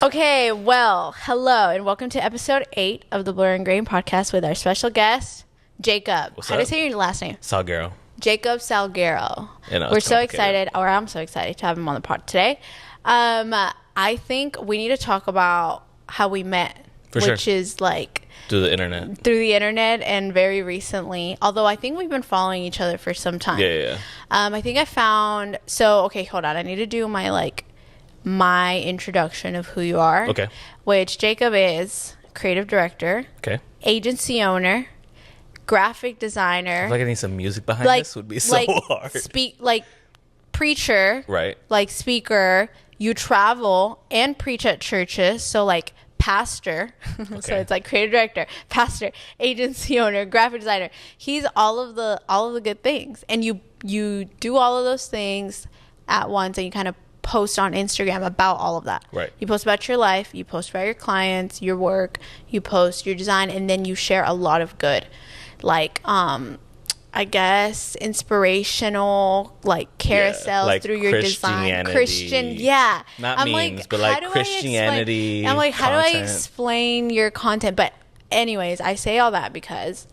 Okay, well, hello, and welcome to episode 8 of the Blur and Grain podcast with our special guest, Jacob. What's How do you up? say your last name? Salguero. Jacob Salguero. We're so excited, or I'm so excited to have him on the pod today. I think we need to talk about how we met, which is like through the internet and very recently. Although I think we've been following each other for some time. Yeah. I think I found. So okay, hold on. I need to do my introduction of who you are. Okay. Which Jacob is creative director. Okay. Agency owner. Graphic designer. I feel like I need some music behind this would be so hard. Preacher. Right. Like speaker. You travel and preach at churches. So like pastor. Okay. So it's like creative director, pastor, agency owner, graphic designer. He's all of the good things. And you do all of those things at once, and you kind of post on Instagram about all of that. Right. You post about your life, you post about your clients, your work, you post your design, and then you share a lot of good, like I guess inspirational carousels through your design. Not memes, but like Christianity. I'm like, how do I explain your content? But anyways, I say all that because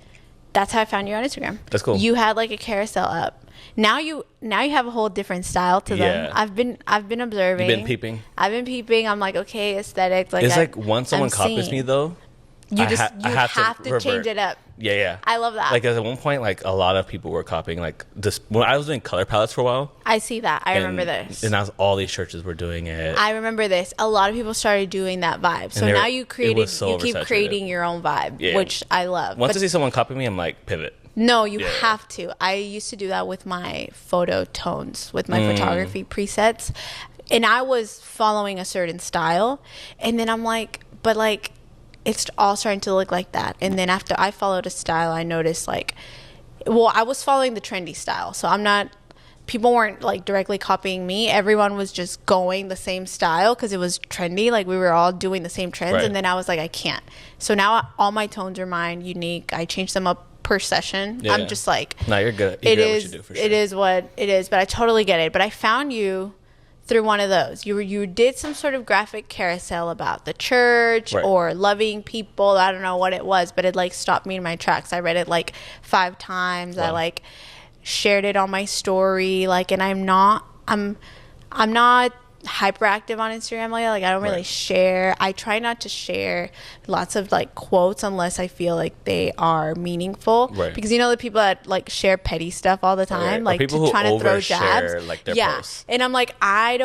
that's how I found you on Instagram. That's cool. You had like a carousel up. Now you have a whole different style to them. I've been observing. You've been peeping. I've been peeping. I'm like, okay, aesthetics. Like it's like once someone copies me though, you have to change it up. Yeah. I love that. Like at one point, like a lot of people were copying like this. When I was doing color palettes for a while. I see that. I remember this. And now all these churches were doing it. I remember this. A lot of people started doing that vibe. So now you keep creating your own vibe, which I love. Once I see someone copy me, I'm like, pivot. No, you have to. I used to do that with my photo tones, with my photography presets. And I was following a certain style. And then I'm like, but like, it's all starting to look like that. And then after I followed a style, I noticed I was following the trendy style. So people weren't like directly copying me. Everyone was just going the same style because it was trendy. Like we were all doing the same trends. Right. And then I was like, I can't. So now all my tones are mine, unique. I change them up per session. Yeah. I'm just like, no, you're good. You're good at what you do, for sure. It is what it is, but I totally get it. But I found you through one of those. You did some sort of graphic carousel about the church or loving people. I don't know what it was, but it like stopped me in my tracks. I read it like 5 times. Wow. I like shared it on my story. Like, and I'm not hyperactive on Instagram like that. Like I don't really share. I try not to share lots of like quotes unless I feel like they are meaningful. Right. Because you know the people that like share petty stuff all the time, like people trying to throw jabs. Like their posts. And I'm like, I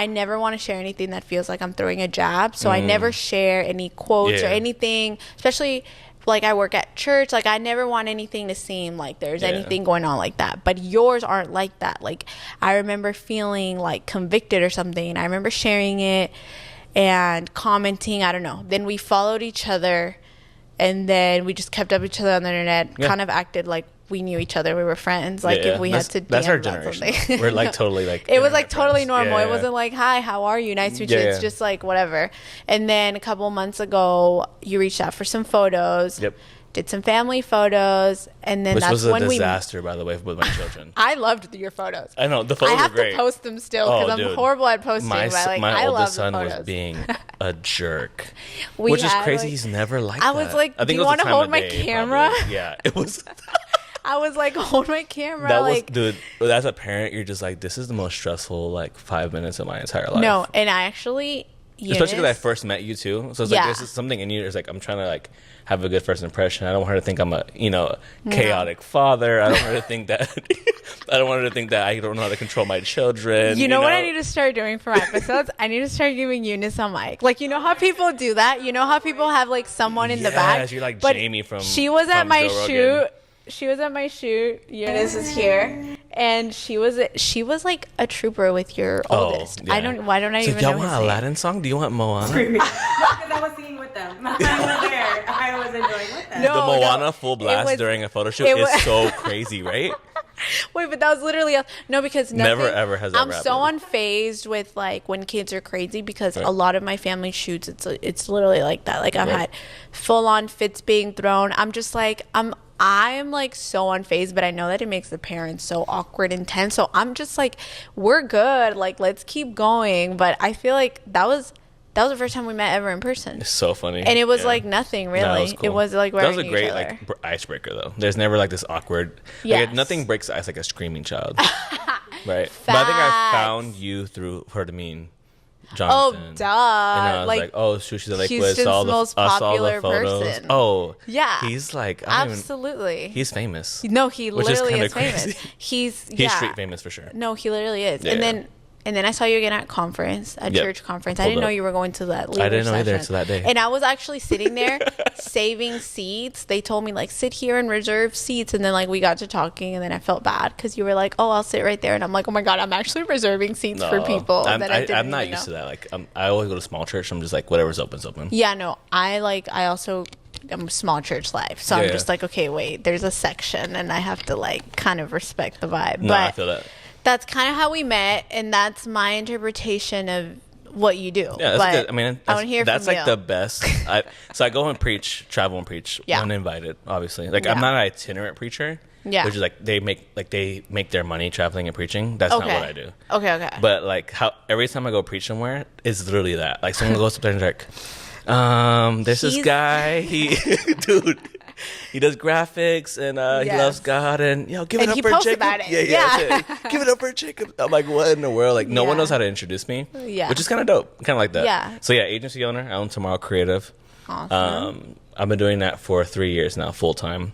never want to share anything that feels like I'm throwing a jab. So I never share any quotes or anything, especially like I work at church. Like I never want anything to seem like there's anything going on like that. But yours aren't like that. Like I remember feeling like convicted or something. I remember sharing it and commenting. I don't know. Then we followed each other, and then we just kept up with each other on the internet. Kind of acted like we knew each other. We were friends. Like if we had to DM that's our generation. We're like totally like it was like totally normal. It wasn't like, hi, how are you? Nice to meet you. It's just like whatever. And then a couple months ago you reached out for some photos. Did some family photos, and then that's when we... Which was a disaster, by the way, with my children. I loved your photos. I know, the photos were great. I have to post them still, because I'm horrible at posting, but like, my I love oldest the son photos. was being a jerk. Which is crazy, like, he's never like that. I was like, do you want to hold my camera? Probably. Yeah, it was... I was like, hold my camera. Dude, as a parent, you're just like, this is the most stressful, 5 minutes of my entire life. No, and I actually... Especially because I first met you too, so it's like there's something in you. It's like I'm trying to have a good first impression. I don't want her to think I'm a chaotic father. I don't want her to think that I don't want her to think that I don't know how to control my children. You know what I need to start doing for my episodes? I need to start giving Eunice a mic. Like, you know how people do that? You know how people have someone in the back? Yeah, you're like Jamie from. She was at my shoot. She was at my shoot. Eunice is here, and she was like a trooper with your oldest. Yeah. Why don't I even know his name? Do y'all want Aladdin song? Do you want Moana? No, because I was singing with them. I was there. I was enjoying with them. The Moana full blast during a photo shoot is so crazy, right? Wait, but that was literally because nothing, never ever has that I'm so unfazed with when kids are crazy, because a lot of my family shoots, it's literally like that. Like I've had full on fits being thrown. I'm just like I'm so unfazed, but I know that it makes the parents so awkward and tense. So I'm just like, we're good. Like, let's keep going. But I feel like that was that was the first time we met ever in person. It's so funny. And it was like nothing really. No, it was cool. It was like that was a great like icebreaker though. There's never like this awkward. Yes. Like, nothing breaks the ice like a screaming child. Right. Facts. But I think I found you through Hermine Johnson. Oh, duh. Like, oh, she's a He's just the most popular person. Oh, yeah. He's like, absolutely. He's famous. No, he literally is famous. He's street famous for sure. No, he literally is. Yeah, and then I saw you again at church conference. I didn't know you were going to that leader I didn't know session. either until that day. And I was actually sitting there saving seats. They told me like sit here and reserve seats. And then like we got to talking, and then I felt bad because you were like, oh, I'll sit right there. And I'm like, oh my God, I'm actually reserving seats for people that I didn't I'm not used to that. Like I always go to small church. I'm just like, whatever's open's open. Yeah, no, I also I'm small church life. So I'm just like, okay, wait, there's a section and I have to like kind of respect the vibe. No, I feel that. That's kind of how we met, and that's my interpretation of what you do. Yeah, that's good. I mean, I want to hear that's from like you. The best. So I go and travel and preach when invited, obviously. Like I'm not an itinerant preacher. Yeah. Which is like they make their money traveling and preaching. That's not what I do. Okay. But like every time I go preach somewhere, it's literally that. Like someone goes up there and like, there's this guy, dude. He does graphics and he loves God and give it up for Jacob. About it. Yeah. Give it up for Jacob. I'm like, what in the world? Like no one knows how to introduce me. Yeah. Which is kind of dope. Kind of like that. Yeah. So agency owner. I own Tomorrow Creative. Awesome. I've been doing that for 3 years now, full time.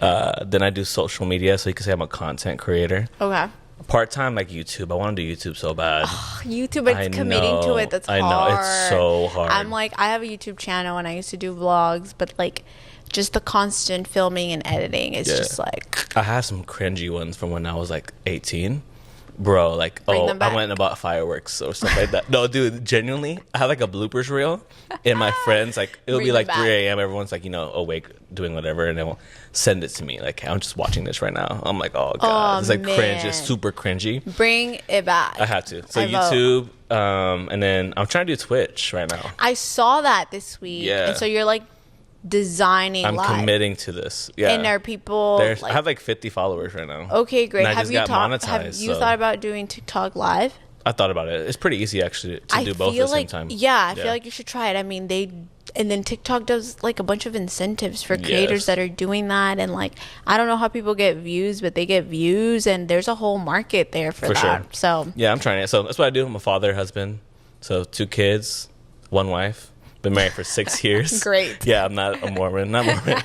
Then I do social media, so you can say I'm a content creator. Okay. Part time like YouTube. I want to do YouTube so bad. YouTube, it's committing to it. That's hard. I know, it's so hard. I'm like, I have a YouTube channel and I used to do vlogs, but like just the constant filming and editing is just like. I have some cringy ones from when I was like 18. Bro, like, I went and bought fireworks or stuff like that. No, dude, genuinely, I have like a bloopers reel, and my friends, like, it'll be like 3 a.m. Everyone's like, awake doing whatever, and they'll send it to me. Like, I'm just watching this right now. I'm like, oh, God. It's like cringe. It's super cringy. Bring it back. I have to. So YouTube, and then I'm trying to do Twitch right now. I saw that this week. Yeah. And so you're like, designing I'm live. Committing to this. Yeah. And are people like, I have like 50 followers right now. Okay, great. And have you thought about doing TikTok live? I thought about it. It's pretty easy actually to do both at the same time. I feel like you should try it. I mean, and then TikTok does like a bunch of incentives for creators that are doing that, and like I don't know how people get views, but they get views, and there's a whole market there for that. Sure. So yeah, I'm trying it. So that's what I do. I'm a father, husband, so 2 kids, 1 wife. Been married for 6 years. Great. Yeah, I'm not a Mormon. Not Mormon.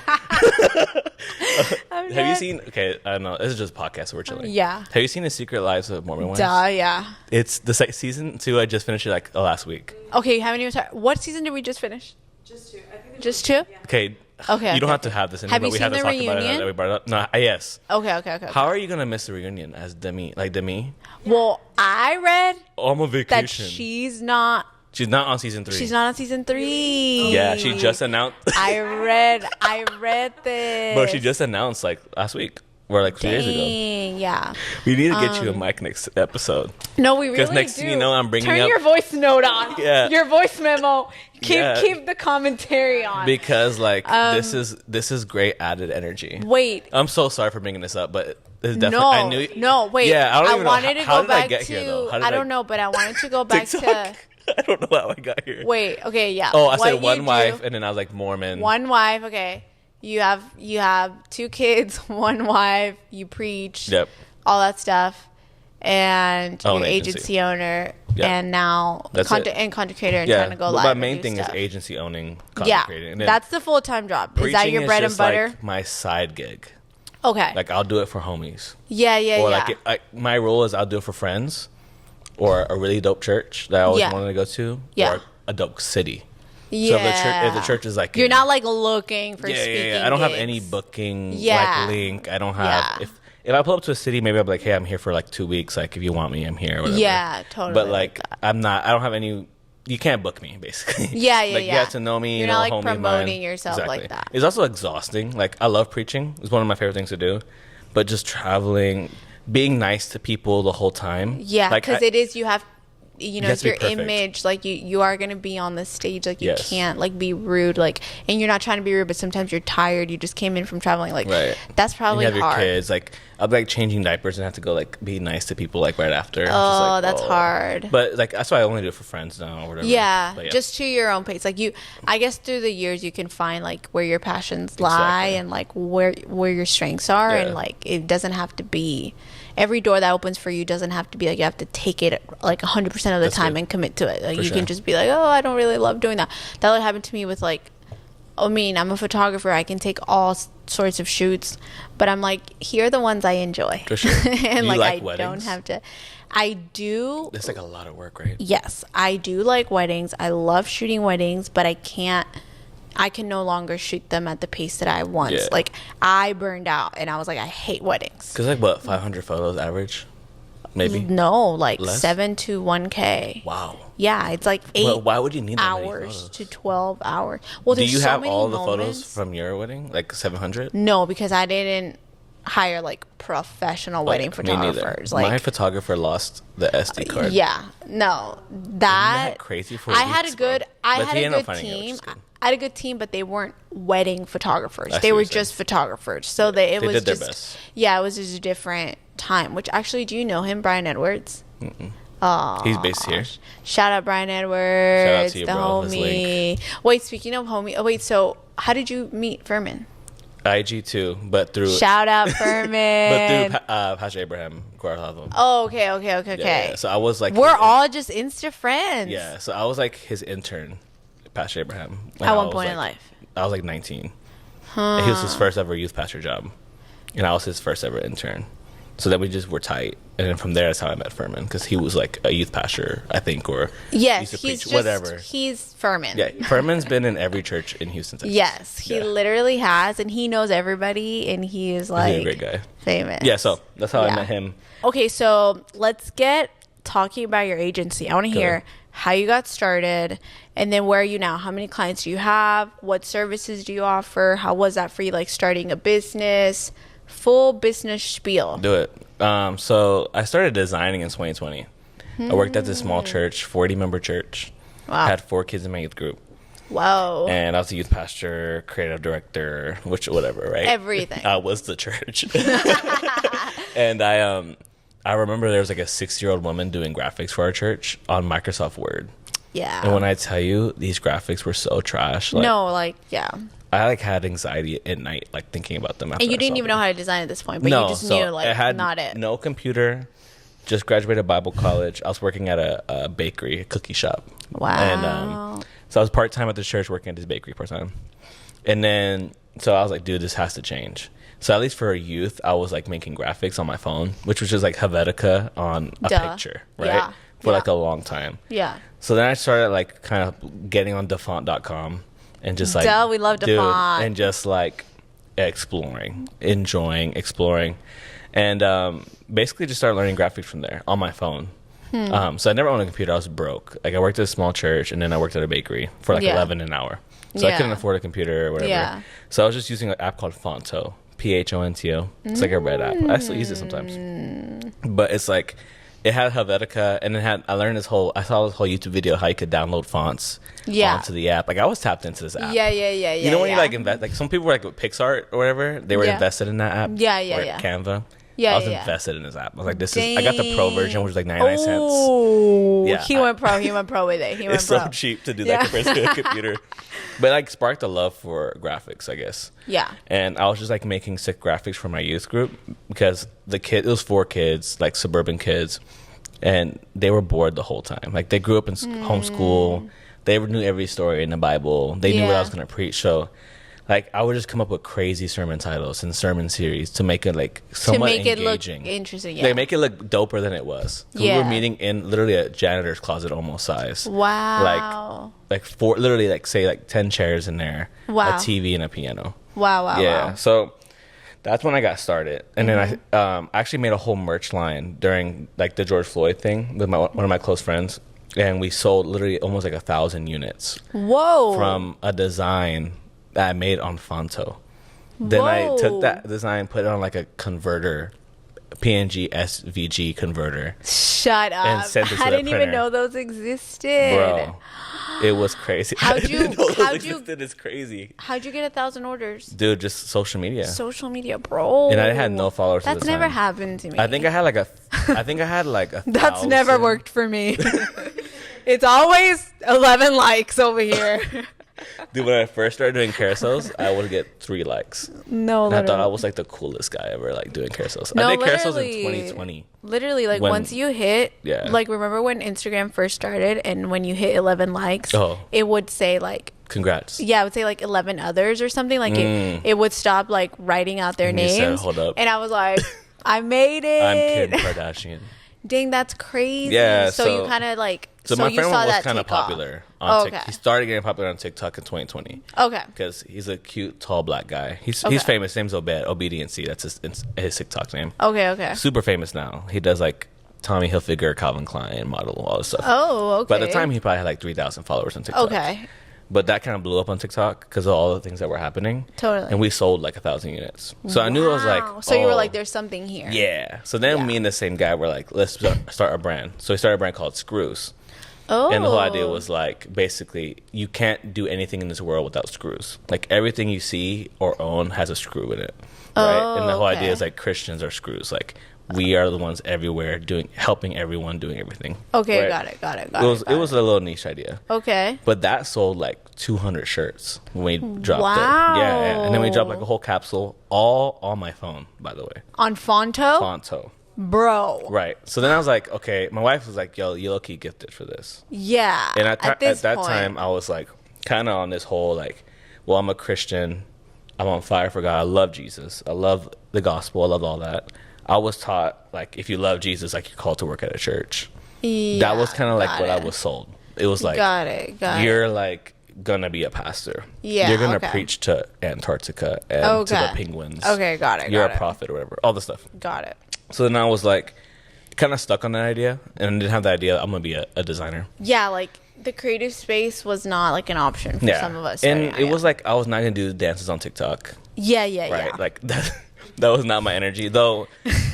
Have you seen? Okay, I don't know. This is just a podcast, so we're chilling. Yeah. Have you seen The Secret Lives of Mormon Wives? Yeah. It's the season 2. I just finished it like last week. Okay, you haven't even started. What season did we just finish? Just 2. I think just 2. Yeah. Okay. You don't have to have this in here, but we have to talk about it. That we brought it up. No, yes. Okay. How are you gonna miss the reunion as Demi? Like Demi? Well, I read I'm on vacation. That she's not on season 3. She's not on season 3. Yeah, she just announced. I read this. But she just announced like last week or like 2 days ago. Yeah. We need to get you a mic next episode. No, we really do. Because next thing you know, I'm bringing Turn your voice note on. Yeah. Your voice memo. Keep the commentary on. Because like this is great added energy. Wait. I'm so sorry for bringing this up, but it's definitely. No, wait. Yeah, I wanted to go back to. Here, I don't know, but I wanted to go back to. I don't know how I got here. Wait, okay, yeah. Oh, I said 1 wife, and then I was like Mormon. 1 wife, okay. You have 2 kids, 1 wife. You preach. Yep. All that stuff, and you're an agency owner, and now content creator, and trying to go live. My main thing is agency owning, content creating. And that's the full-time job. Is that your bread and butter? Like my side gig. Okay. Like I'll do it for homies. Yeah. Or like my role is I'll do it for friends. Or a really dope church that I always wanted to go to, or a dope city. Yeah. So if the church is like... You're not like looking for speaking I don't have any booking like link. I don't have... If I pull up to a city, maybe I'll be like, hey, I'm here for like 2 weeks. Like if you want me, I'm here. Or whatever. Yeah, totally. But like I'm not... I don't have any... You can't book me, basically. Yeah. Like you have to know me. You're not like promoting yourself like that. It's also exhausting. Like I love preaching. It's one of my favorite things to do. But just traveling... Being nice to people the whole time. Yeah, because it is, you have you know, it's your image. Like you are gonna be on the stage. Like you can't like be rude. Like, and you're not trying to be rude, but sometimes you're tired. You just came in from traveling. Like that's probably hard. You have your kids. Like I'll be like changing diapers and have to go like be nice to people like right after. Oh, that's hard. But like that's why I only do it for friends now or whatever. Yeah, just to your own pace. Like I guess through the years you can find like where your passions lie and like where your strengths are, and like it doesn't have to be. Every door that opens for you doesn't have to be like you have to take it like 100% of the time and commit to it. Like you can just be like, oh, I don't really love doing that. That would happen to me with like, I mean, I'm a photographer. I can take all sorts of shoots, but I'm like, here are the ones I enjoy. For sure. And like I weddings? don't have to. I do. It's like a lot of work, right? Yes, I do like weddings. I love shooting weddings, but I can no longer shoot them at the pace that I once. Yeah. Like I burned out and I was like, I hate weddings. Because like what, 500 photos average? Maybe? No, like less? 7 to 1K. Wow. Yeah, it's like 8 why would you need that many hours photos? to 12 hours. Well, do you have all the photos from your wedding? Like 700? No, because I didn't hire like professional wedding photographers. Like my photographer lost the SD card. Yeah. No. That crazy for I had a good team. I had a good team, but they weren't wedding photographers. They were just photographers. So it was did just their best. Yeah, it was just a different time. Which actually, do you know him, Brian Edwards? Oh, he's based here. Shout out Brian Edwards, shout out to you, the bro. His homie. link. Wait, speaking of homie. Oh wait, so how did you meet Furman? IG too, but through shout out Furman. but through Pastor Abraham Guardado. Oh, okay. Yeah, so I was like, we're all just Insta friends. Yeah, so I was like his intern, Pastor Abraham. At one point in life, I was like 19. And he was his first ever youth pastor job, and I was his first ever intern. So then we just were tight, and then from there that's how I met Furman, because he was like a youth pastor, I think, or yes, he's whatever. He's Furman. Yeah, Furman's been in every church in Houston, Texas. Yes, he literally has, and he knows everybody, and he is like he's a great guy, famous. Yeah, so that's how I met him. Okay, so let's get talking about your agency. I want to hear how you got started, and then where are you now? How many clients do you have? What services do you offer? How was that for you, like starting a business? Full business spiel. Do it. So I started designing in 2020. I worked at this small church, 40-member church. Wow. I had 4 kids in my youth group. Wow. And I was a youth pastor, creative director, whatever, right? Everything. I was the church. And I remember there was like a 6-year-old woman doing graphics for our church on Microsoft Word. Yeah. And when I tell you, these graphics were so trash. I like had anxiety at night, like thinking about them. And you didn't even know how to design at this point, but you just knew like not it. No computer. Just graduated Bible college. I was working at a bakery, a cookie shop. Wow. And so I was part time at the church, working at this bakery part time. And then so I was like, dude, this has to change. So at least for a youth, I was like making graphics on my phone, which was just like Helvetica on a picture, right? Yeah. For like a long time. Yeah. So then I started like kind of getting on dafont.com. And just like, we love DeFont. And just like exploring, enjoying, exploring. And basically just started learning graphics from there on my phone. So I never owned a computer. I was broke. Like I worked at a small church, and then I worked at a bakery for like $11 an hour. So I couldn't afford a computer or whatever. Yeah. So I was just using an app called Fonto, Phonto. It's like a red app. I still use it sometimes. But it's like, it had Helvetica, and I learned I saw this whole YouTube video how you could download fonts onto the app. Like I was tapped into this app. Yeah. You know when you like invest, like some people were like with Pixart or whatever, they were invested in that app. Yeah. Canva. Yeah, I was invested in this app. I was like, I got the pro version, which was like 99 cents. Oh, yeah, he went pro with it. It's so cheap to do that compared to a computer. But like sparked a love for graphics, I guess. Yeah. And I was just like making sick graphics for my youth group, because it was 4 kids, like suburban kids, and they were bored the whole time. Like they grew up in homeschool. They knew every story in the Bible. They knew what I was going to preach. So like I would just come up with crazy sermon titles and sermon series to make it like somewhat engaging. To make it look interesting, They make it look doper than it was. We were meeting in literally a janitor's closet almost size. Wow. Like 4, literally like say like 10 chairs in there. Wow. A TV and a piano. Wow. Yeah. So that's when I got started. And then I actually made a whole merch line during like the George Floyd thing with one of my close friends. And we sold literally almost like 1,000 units. Whoa. From a design that I made on Fonto. Then I took that design, put it on like a converter PNG SVG converter. Shut up. And sent it to I the didn't even printer. know those existed. Bro, it was crazy. How'd you- It's crazy. How'd you get 1,000 orders? Dude, just social media. Social media, bro. And I had no followers at That's the time. never happened to me. I think I had like a That's 1,000. never worked for me. It's always 11 likes over here. Dude, when I first started doing carousels, I would get 3 likes. No, And I thought I was like the coolest guy ever, like doing carousels. No, I did carousels in literally. 2020. Literally, like When- once you hit, Yeah. like remember when Instagram first started and when you hit 11 likes, Oh. it would say like, Congrats. yeah, it would say like 11 others or something. Like it would stop like writing out their And you names. said, "Hold up." And I was like, I made it. I'm Kim Kardashian. Dang, that's crazy. Yeah, So you kind of like, So so my you friend saw was that kind of take off. popular Oh, on okay. TikTok. He started getting popular on TikTok in 2020 Okay. because he's a cute, tall black guy. He's Okay. famous. His name's Obediency. That's his TikTok name. Okay. Super famous now. He does like Tommy Hilfiger, Calvin Klein, model, all this stuff. Oh, okay. But at the time, he probably had like 3,000 followers on TikTok. Okay. But that kind of blew up on TikTok because of all the things that were happening. Totally. And we sold like 1,000 units. So I knew I was like, Wow. So you were oh, like, there's something here. yeah. So then Yeah. me and the same guy were like, let's start a brand. So we started a brand called Screws. Oh. And the whole idea was like, basically, you can't do anything in this world without screws. Like everything you see or own has a screw in it. Right? Oh, And the whole okay. idea is like Christians are screws. Like we are the ones everywhere helping everyone, doing everything. Okay, right? got it. It was a little niche idea. Okay. But that sold like 200 shirts when we dropped Wow. it. Yeah. And then we dropped like a whole capsule, all on my phone, by the way. On Fonto? Fonto. Bro. Right. So then I was like, okay, my wife was like, yo, you low-key gifted for this. Yeah. And at that point. time, I was like, kind of on this whole like, well, I'm a Christian. I'm on fire for God. I love Jesus. I love the gospel. I love all that. I was taught like, if you love Jesus, like you're called to work at a church. Yeah, That was kind of like got what it. I was sold. It was like, Got it. you're like gonna be a pastor. Yeah, You're gonna okay. preach to Antarctica and to the penguins. Okay, got it. You're got a prophet or whatever. All this stuff. Got it. So then I was like, kind of stuck on that idea, and didn't have the idea I'm gonna be a designer. Yeah, like the creative space was not like an option for some of us. and starting it out, was like I was not gonna do dances on TikTok, yeah, right? yeah. Like that was not my energy. Though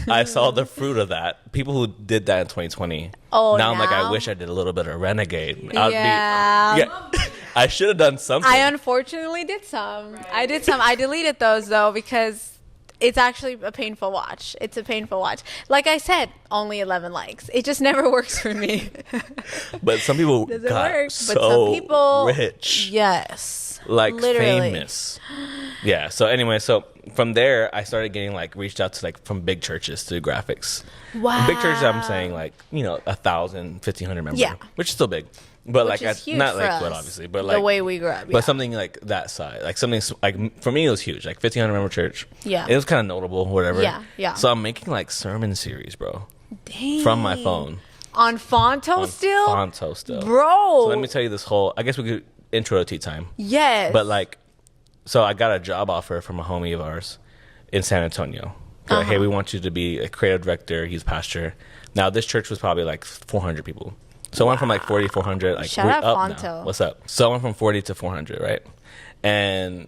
I saw the fruit of that. People who did that in 2020. Oh, now I'm like, I now? wish I did a little bit of Renegade. Yeah. I should have done something. I unfortunately did some. I did some. I deleted those though because it's actually a painful watch. It's a painful watch. Like I said, only 11 likes. It just never works for me. But some people Doesn't got work. so But some people rich. Yes. Like Literally. famous. Yeah. So anyway, so from there I started getting like reached out to like from big churches to do graphics. Wow. And big churches, I'm saying like 1,000, 1,500 members. Yeah. Which is still big, but Which like is huge not for like us, what obviously, but like the way we grew up. but something like that size, like something like for me it was huge, like 1,500 member church. Yeah. It was kind of notable, whatever. Yeah. So I'm making like sermon series, bro, Dang. from my phone. On Fonto On still? Fonto still. Bro. So let me tell you this whole. I guess we could intro to tea time. Yes. But like, so I got a job offer from a homie of ours in San Antonio. They're like, hey, we want you to be a creative director. He's pastor. Now this church was probably like 400 people. So I went from like 40 to 400. Like Shout we're out up Fonto. now. What's up? So I went from 40 to 400, right? And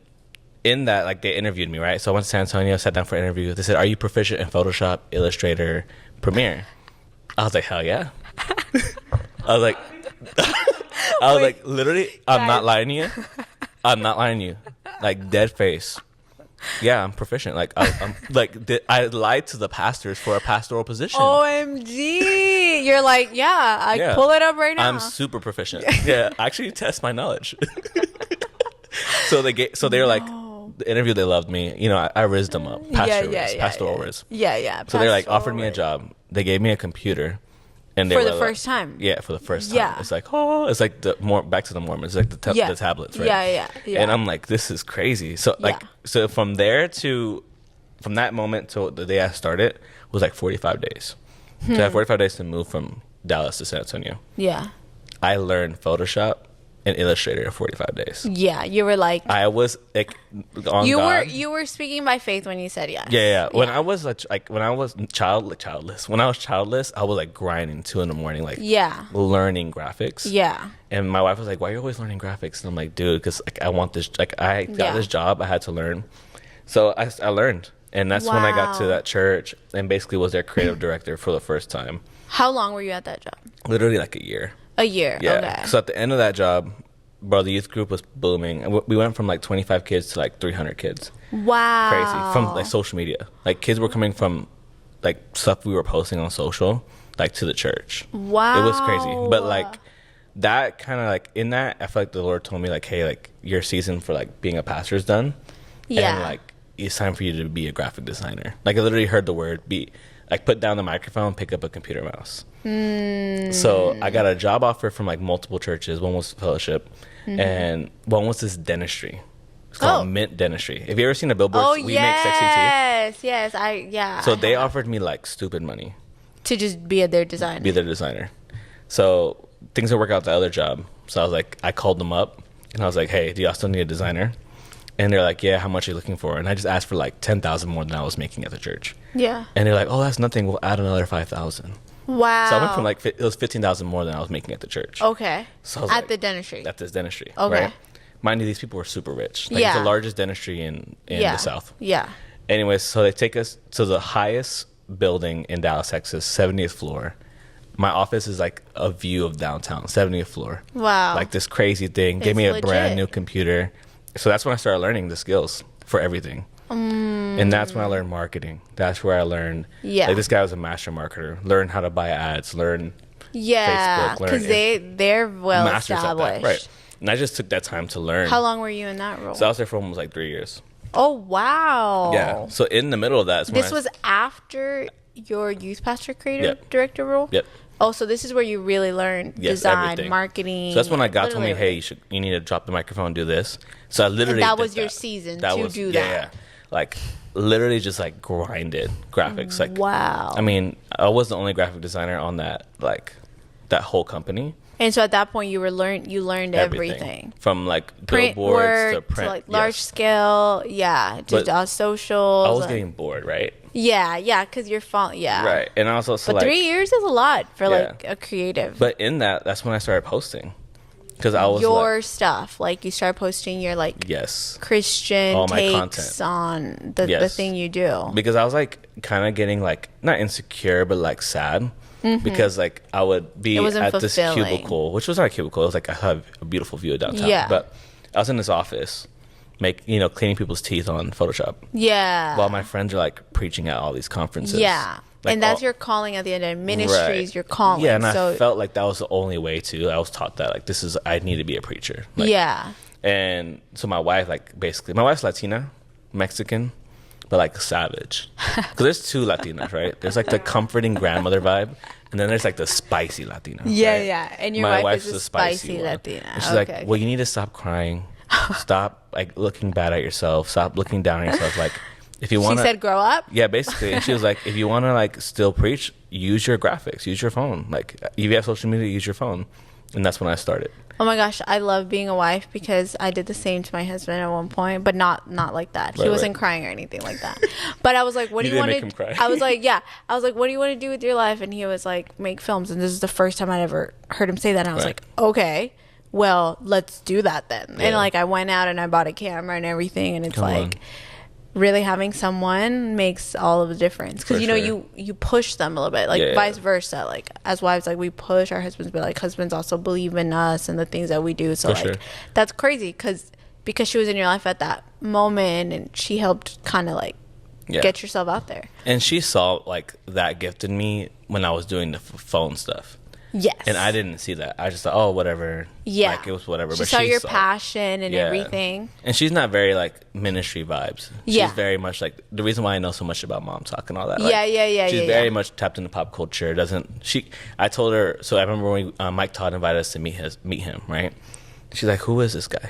in that, like they interviewed me, right? So I went to San Antonio, sat down for an interview. They said, "Are you proficient in Photoshop, Illustrator, Premiere?" I was like, "Hell yeah!" I was like, literally, I'm not lying to you. I'm not lying to you. Like dead face. Yeah, I'm proficient. Like I'm like I lied to the pastors for a pastoral position. OMG. You're like, I pull it up right now. I'm super proficient. Yeah, actually test my knowledge. So they were like, the interview, they loved me. I rizzed them up. Pastoral riz. Yeah. So they like offered me a job. They gave me a computer. And they For were the like- first time. Yeah, for the first time. Yeah. It's like, it's like back to the Mormons. It's like the tablets, right? Yeah. And I'm like, this is crazy. So so from that moment till the day I started was like 45 days. So I had 45 days to move from Dallas to San Antonio. Yeah. I learned Photoshop and Illustrator in 45 days. Yeah. You were like, I was like on God. you were speaking by faith when you said yes. Yeah. When I was when I was childless, when I was childless, I was like grinding 2 a.m, like learning graphics. Yeah. And my wife was like, "Why are you always learning graphics?" And I'm like, "Dude, because like I want this. Like I got this job, I had to learn." So I learned, And that's when I got to that church and basically was their creative director for the first time. How long were you at that job? Literally like a year. A year, yeah. Okay. So at the end of that job, bro, the youth group was booming. And we went from like 25 kids to like 300 kids. Wow. Crazy. From like social media. Like kids were coming from like stuff we were posting on social, like to the church. Wow. It was crazy. But like that kind of like in that, I feel like the Lord told me like, hey, like your season for like being a pastor is done. Yeah. And like it's time for you to be a graphic designer. Like I literally heard the word be like put down the microphone, pick up a computer mouse. So I got a job offer from like multiple churches. One was fellowship and one was this dentistry. It's called Mint Dentistry. Have you ever seen the billboards? We make sexy teeth. Yes. So they offered me like stupid money to just be their designer. So things didn't work out the other job. So I was like, I called them up and I was like, hey, do y'all still need a designer? And they're like, yeah, how much are you looking for? And I just asked for like 10,000 more than I was making at the church. Yeah. And they're like, oh, that's nothing. We'll add another 5,000. Wow. So I went from like, it was 15,000 more than I was making at the church. Okay. So I was at the dentistry. At this dentistry. Okay. Right? Mind you, these people were super rich. Like it's the largest dentistry in the South. Yeah. Anyways, so they take us to the highest building in Dallas, Texas, 70th floor. My office is like a view of downtown, 70th floor. Wow. Like this crazy thing. Give me a brand new computer. So that's when I started learning the skills for everything. And that's when I learned marketing. That's where I learned. Yeah. Like this guy was a master marketer. Learn how to buy ads. Learn Facebook. Because they're well established. Right. And I just took that time to learn. How long were you in that role? So I was there for almost like 3 years. Oh, wow. Yeah. So in the middle of that. This was after your youth pastor creative director role? Yep. Oh, so this is where you really learned design, everything. Marketing. So that's when God told me, hey, you need to drop the microphone and do this. So I literally and that was your season to do that. Yeah. Like literally just like grinded graphics. Like wow. I mean, I was the only graphic designer on that whole company. And so at that point you learned everything. From like print billboards work, to print to like large scale, just socials. I was getting bored, right? Yeah, because you're right. And also, but 3 years is a lot for like a creative. But in that's when I started posting, because I was your stuff. Like you started posting your like Christian all takes content on the thing you do. Because I was like kind of getting like not insecure, but like sad. Because like I would be at this cubicle, which was not a cubicle. It was like I have a beautiful view of downtown. Yeah. But I was in this office, cleaning people's teeth on Photoshop. Yeah. While my friends are like preaching at all these conferences. Yeah. Like, and that's your calling at the end of ministries. Your calling. Yeah, and I felt like that was the only way to. I was taught that like I need to be a preacher. Like, yeah. And so my wife, like basically, my wife's Latina, Mexican. But like savage, because there's two Latinas, right? There's like the comforting grandmother vibe, and then there's like the spicy Latina. Yeah, right? yeah. And your wife is a spicy Latina. And she's like, well, you need to stop crying, stop like looking bad at yourself, stop looking down on yourself. Like, if you want, she said, grow up. Yeah, basically. And she was like, if you want to like still preach, use your graphics, use your phone. Like, if you have social media, use your phone. And that's when I started. Oh my gosh, I love being a wife because I did the same to my husband at one point, but not like that. He wasn't crying or anything like that. But I was like, what do you want to I was like, what do you want to do with your life? And he was like, make films. And this is the first time I'd ever heard him say that. And I was like, okay, well, let's do that then. Yeah. And like I went out and I bought a camera and everything, and it's really having someone makes all of the difference, because you push them a little bit, like vice versa. Like as wives, like we push our husbands, but like husbands also believe in us and the things that we do. So that's crazy, because she was in your life at that moment and she helped kind of like get yourself out there. And she saw like that gift in me when I was doing the phone stuff. Yes. And I didn't see that. I just thought, oh, whatever. Yeah. Like, it was whatever. She saw your passion and everything. And she's not very, like, ministry vibes. She's very much, like, the reason why I know so much about Mom Talk and all that. Like, she's very much tapped into pop culture. I told her, so I remember when Mike Todd invited us to meet him, right? She's like, who is this guy?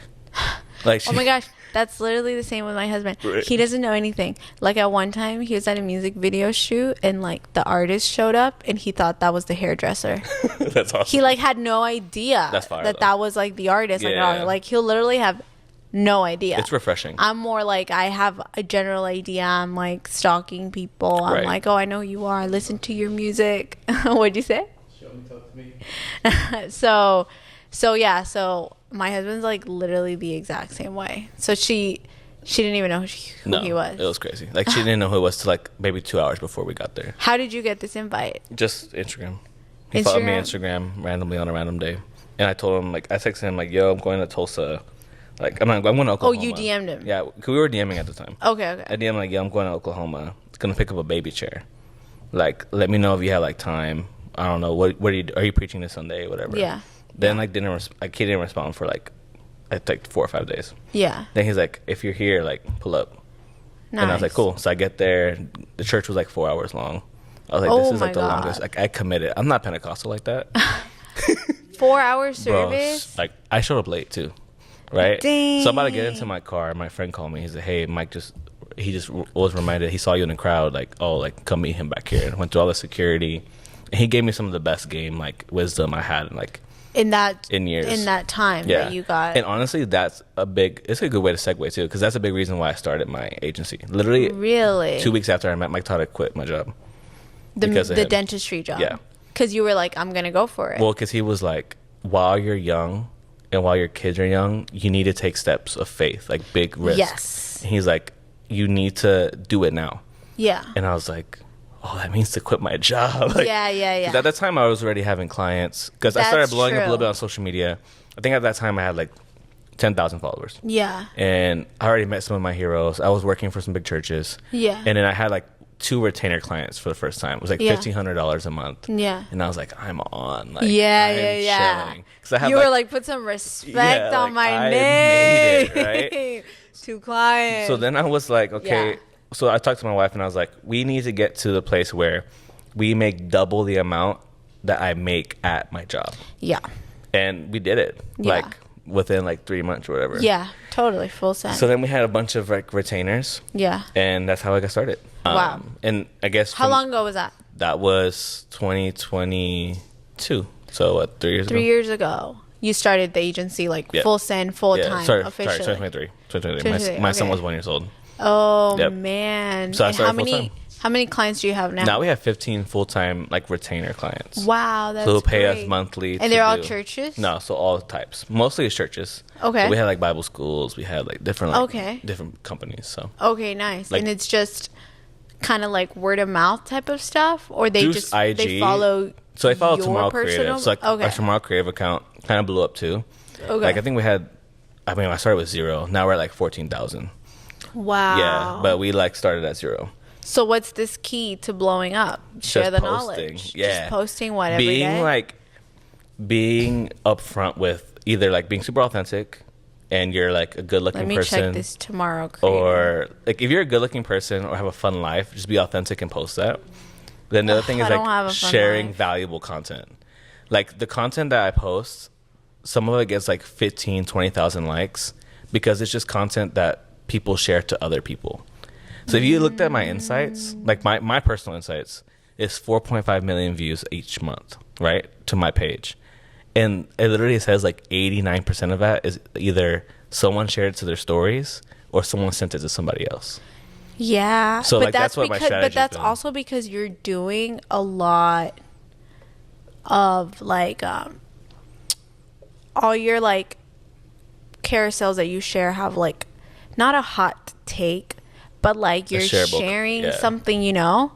Like, oh my gosh. That's literally the same with my husband. Right. He doesn't know anything. Like at one time, he was at a music video shoot and like the artist showed up and he thought that was the hairdresser. That's awesome. He like had no idea that was like the artist. Like he'll literally have no idea. It's refreshing. I'm more like I have a general idea. I'm like stalking people. I'm like, oh, I know who you are. I listen to your music. What'd you say? Show me, talk to me. So my husband's like literally the exact same way. So she She didn't even know who he was. It was crazy. Like, she didn't know who it was till like maybe 2 hours before we got there. How did you get this invite? Just Instagram. He followed me on Instagram randomly on a random day. And I told him, like, I texted him, like, yo, I'm going to Tulsa. Like, I'm going to Oklahoma. Oh, you DM'd him? Yeah, because we were DMing at the time. Okay. I DM'd, like, yo, I'm going to Oklahoma. It's going to pick up a baby chair. Like, let me know if you have, like, time. I don't know. What are you preaching this Sunday? Whatever. Yeah. Then, like, he didn't respond for, like, I think 4 or 5 days. Yeah. Then he's like, if you're here, like, pull up. Nice. And I was like, cool. So I get there. The church was like 4 hours long. I was like, this is like the longest. Like, I committed. I'm not Pentecostal like that. 4 hour service? Bro, like, I showed up late too. Right? Dang. So I'm about to get into my car. My friend called me. He said, hey, Mike he just was reminded. He saw you in the crowd. Like, oh, like, come meet him back here. And went through all the security. And he gave me some of the best game, like, wisdom I had, like, in years, in that time that you got. And honestly, it's a good way to segue too, because that's a big reason why I started my agency. Literally 2 weeks after I met Mike Todd, I quit my job because the dentistry job. Yeah, because you were like, I'm gonna go for it. Well, because he was like, while you're young and while your kids are young, you need to take steps of faith, like big risks. Yes. And he's like, you need to do it now. Yeah. And I was like, oh, that means to quit my job. Like, yeah. At that time, I was already having clients because I started blowing up a little bit on social media. I think at that time, I had like 10,000 followers. Yeah. And I already met some of my heroes. I was working for some big churches. Yeah. And then I had like 2 retainer clients for the first time. It was like $1,500 a month. Yeah. And I was like, I'm on. Like, yeah. Chilling. I had, you were like, put some respect on my name. Made it, right? 2 clients. So then I was like, okay. Yeah. So I talked to my wife and I was like, we need to get to the place where we make double the amount that I make at my job. Yeah. And we did it. Yeah. Like within like 3 months or whatever. Yeah, totally. Full sense. So then we had a bunch of like retainers. Yeah. And that's how I got started. Wow. And I guess. How long ago was that? That was 2022. So what, 3 years ago? 3 years ago. You started the agency like full send, full time, officially. 2023. My son was 1 year old. Oh, man. So I started how many clients do you have now? Now we have 15 full-time like retainer clients. Wow, that's so they'll pay great. us monthly. And they're all churches? No, so all types. Mostly it's churches. Okay. So we had like Bible schools. We had like different different companies. So okay, nice. Like, and it's just kind of like word of mouth type of stuff, or they just IG, they follow. So I follow Tomorrow personal? Creative. So like our Tomorrow Creative account kind of blew up too. Okay. Like I think we had. I mean, I started with 0. Now we're at like 14,000. Wow. Yeah, but we like started at 0. So what's this key to blowing up? Share the knowledge. Yeah. Just posting what every day? Being upfront with either like being super authentic and you're like a good looking person. Let me check this Tomorrow Creative. Or like if you're a good looking person or have a fun life, just be authentic and post that. Then the other thing is like sharing valuable content. Like the content that I post, some of it gets like 15, 20,000 likes because it's just content that people share to other people. So if you looked at my insights, like my personal insights, is 4.5 million views each month, right, to my page. And it literally says like 89% of that is either someone shared it to their stories or someone sent it to somebody else. Yeah. So like that's what my strategy is. But that's also because you're doing a lot of like all your like carousels that you share have like not a hot take, but like you're sharing something, you know,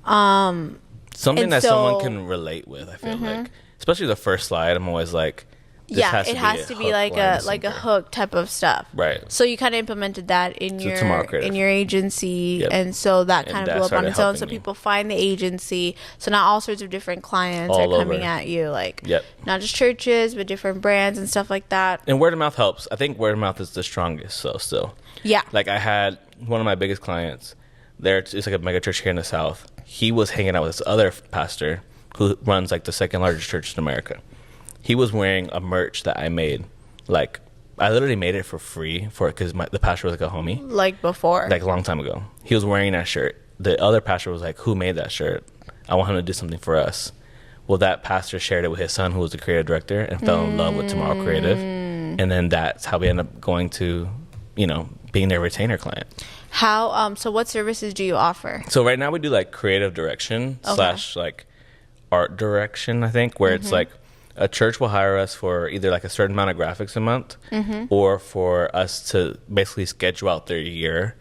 something that someone can relate with. I feel like, especially the first slide, I'm always like, it has to be like a hook type of stuff, right? So you kind of implemented that in your agency, and so that kind of blew up on its own. So people find the agency. So now all sorts of different clients are coming at you, like not just churches, but different brands and stuff like that. And word of mouth helps. I think word of mouth is the strongest. So still, like I had one of my biggest clients there. It's like a mega church here in the South. He was hanging out with this other pastor who runs like the second largest church in America. He was wearing a merch that I made. Like, I literally made it for free because the pastor was like a homie. Like before? Like a long time ago. He was wearing that shirt. The other pastor was like, who made that shirt? I want him to do something for us. Well, that pastor shared it with his son, who was the creative director, and fell in love with Tomorrow Creative. And then that's how we ended up going to, being their retainer client. How, so what services do you offer? So right now we do like creative direction / like art direction, I think, where it's like, a church will hire us for either like a certain amount of graphics a month, or for us to basically schedule out their year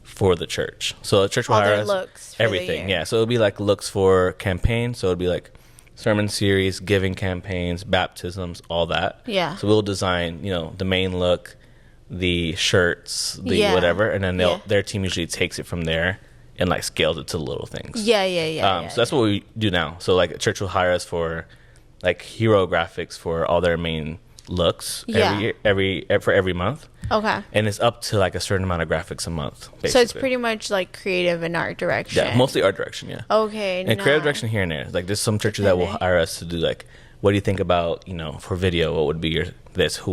for the church. So the church will hire us looks everything. Yeah. So it'll be like looks for campaigns. So it'll be like sermon series, giving campaigns, baptisms, all that. Yeah. So we'll design, the main look, the shirts, the whatever, and then their team usually takes it from there and like scales it to the little things. Yeah. So that's what we do now. So like a church will hire us for like hero graphics for all their main looks every month. Okay. And it's up to like a certain amount of graphics a month, basically. So it's pretty much like creative and art direction. Yeah, mostly art direction, yeah. Okay. And creative direction here and there. Like there's some churches that will hire us to do like, what do you think about, for video, what would be who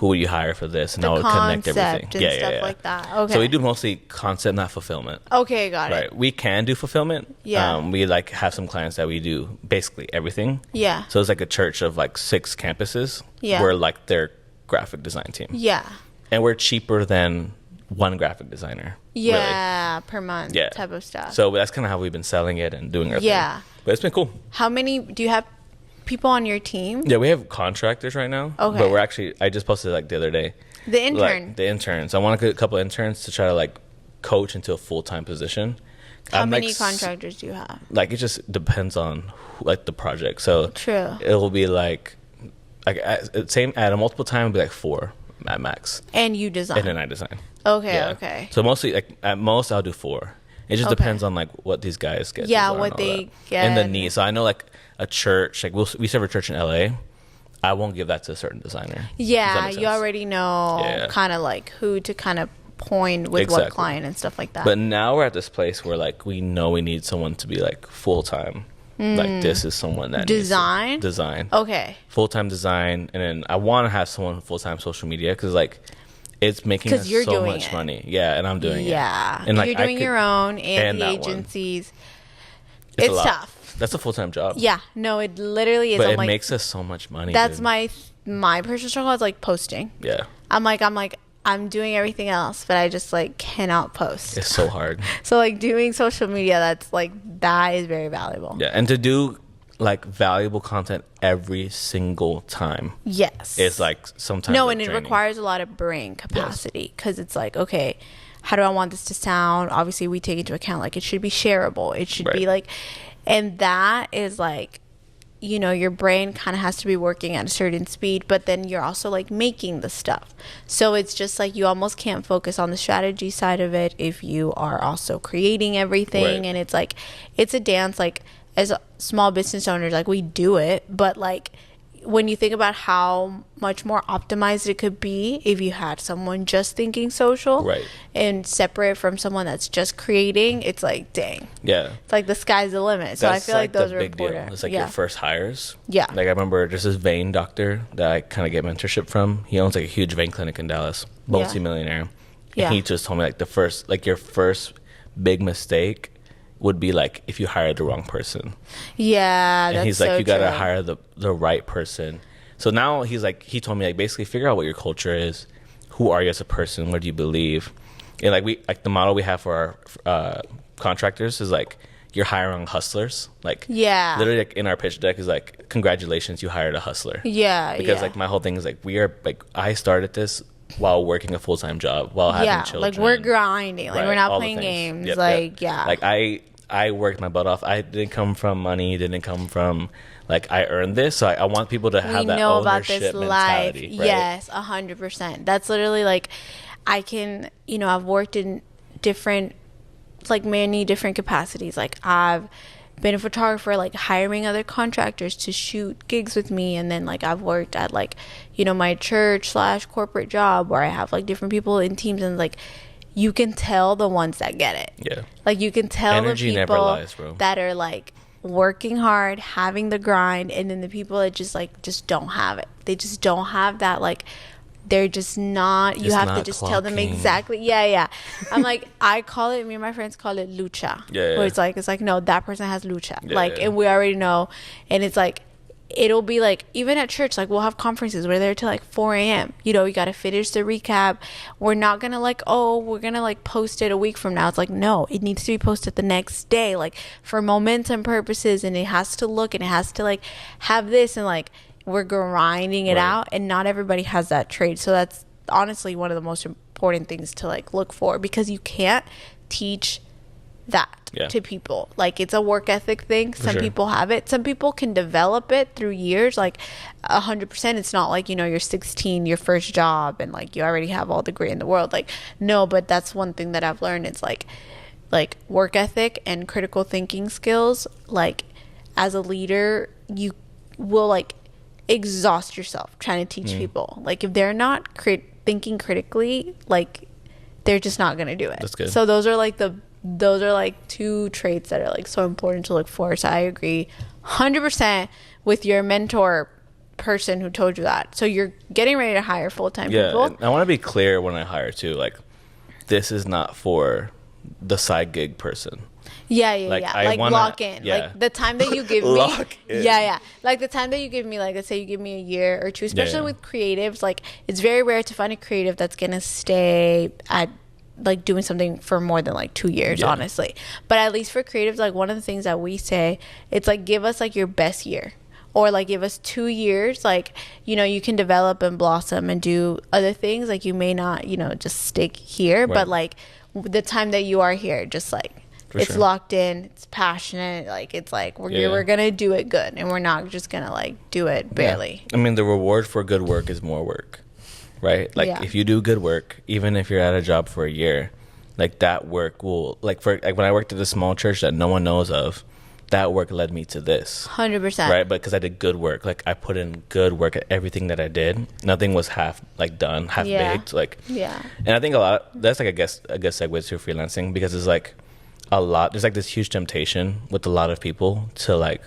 would you hire for this? And I would connect everything. And stuff like that. Okay. So we do mostly concept, not fulfillment. Okay, got it. Right. We can do fulfillment. Yeah. We like have some clients that we do basically everything. Yeah. So it's like a church of like 6 campuses. Yeah. We're like their graphic design team. Yeah. And we're cheaper than one graphic designer. Yeah, really. Per month type of stuff. So that's kind of how we've been selling it and doing our thing. But it's been cool. How many, do you have people on your team? Yeah, we have contractors right now. Okay. But I just posted like the other day. The intern. Like, the interns. I want a couple interns to try to like coach into a full-time position. How many contractors do you have? Like it just depends on like the project. So true. It will be like at a multiple time it'll be like 4 at max. And you design. And then I design. Okay. So mostly like at most I'll do 4. It just depends on like what these guys get. Yeah, what they get. And the need. So I know like a church, like we serve a church in LA. I won't give that to a certain designer. Yeah, you already know kind of like who to kind of point with what client and stuff like that. But now we're at this place where like we know we need someone to be like full time. Like this is someone that design. Needs to design. Okay. Full time design, and then I want to have someone full time social media because like it's making us so much money. Yeah, and I'm doing it. Yeah, and like you're doing your own and the agencies. It's tough. That's a full time job. Yeah, no, it literally is. But it makes us so much money. That's my personal struggle is like posting. Yeah. I'm doing everything else, but I just like cannot post. It's so hard. So like doing social media, that is very valuable. Yeah, and to do like valuable content every single time. Yes. It's like sometimes no, and it requires a lot of brain capacity because it's like, okay, how do I want this to sound? Obviously, we take into account like it should be shareable. It should be like, and that is like, your brain kind of has to be working at a certain speed, but then you're also like making the stuff. So it's just like you almost can't focus on the strategy side of it if you are also creating everything. And it's like, it's a dance. Like as small business owners, like we do it, but like when you think about how much more optimized it could be if you had someone just thinking social and separate from someone that's just creating, it's like, dang. Yeah. It's like the sky's the limit. So I feel like those are important. Deal. It's like your first hires. Yeah. Like I remember there's this vein doctor that I kind of get mentorship from. He owns like a huge vein clinic in Dallas, multi-millionaire. And he just told me like your first big mistake would be like if you hired the wrong person. Yeah, and he's like, you gotta hire the right person. So now he told me like basically figure out what your culture is, who are you as a person, what do you believe, and like the model we have for our contractors is like you're hiring hustlers. Like literally like in our pitch deck is like congratulations, you hired a hustler. Because like my whole thing is like we are like I started this while working a full-time job while having children. Like we're grinding, like we're not playing games. Like like I worked my butt off. I didn't come from money, didn't come from like I earned this. So I want people to have that ownership mentality. Right? Yes, 100%. That's literally like I can, I've worked in many different capacities. Like I've been a photographer, like hiring other contractors to shoot gigs with me, and then like I've worked at like my church / corporate job where I have like different people in teams, and like you can tell the ones that get it. Yeah, like you can tell energy the people never lies, bro. That are like working hard, having the grind, and then the people that just don't have it. They just don't have that like. They're just not. You have to just tell them exactly. Yeah. I'm like, I call it. Me and my friends call it lucha. Yeah. Where it's like no, that person has lucha. And we already know. And it's like, it'll be like even at church. Like we'll have conferences. We're there till like 4 a.m. We got to finish the recap. We're not gonna we're gonna post it a week from now. It's like no, it needs to be posted the next day. Like for momentum purposes, and it has to look and it has to have this and we're grinding it out, and not everybody has that trait. So that's honestly one of the most important things to like look for, because you can't teach that to people. Like, it's a work ethic thing. Some people have it, some people can develop it through years, like 100%. It's not like, you know, you're 16, your first job, and like you already have all the grit in the world. Like, no, but that's one thing that I've learned. It's like work ethic and critical thinking skills. Like, as a leader, you will like exhaust yourself trying to teach people. Like, if they're not thinking critically, like, they're just not gonna do it. That's good. So those are like two traits that are like so important to look for. So I agree 100% with your mentor person who told you that. So you're getting ready to hire full-time people. And I want to be clear when I hire too, like, this is not for the side gig person. Yeah. Like, lock in. Like, the time that you give me. Like, the time that you give me, like, let's say you give me a year or two, especially with creatives. Like, it's very rare to find a creative that's gonna stay at like doing something for more than like 2 years, honestly. But at least for creatives, like, one of the things that we say, it's like, give us like your best year, or like give us 2 years. Like, you know, you can develop and blossom and do other things. Like, you may not, you know, just stick here, but like the time that you are here, just like it's locked in, it's passionate, like, it's like we're gonna do it good, and we're not just gonna like do it barely. I mean, the reward for good work is more work. Right? Like, if you do good work, even if you're at a job for a year, like, that work will, like, for like when I worked at a small church that no one knows of, that work led me to this. 100%. Right? But because I did good work. Like, I put in good work at everything that I did. Nothing was half baked. Like, and I think that's like a good segue to freelancing, because it's like there's like this huge temptation with a lot of people to like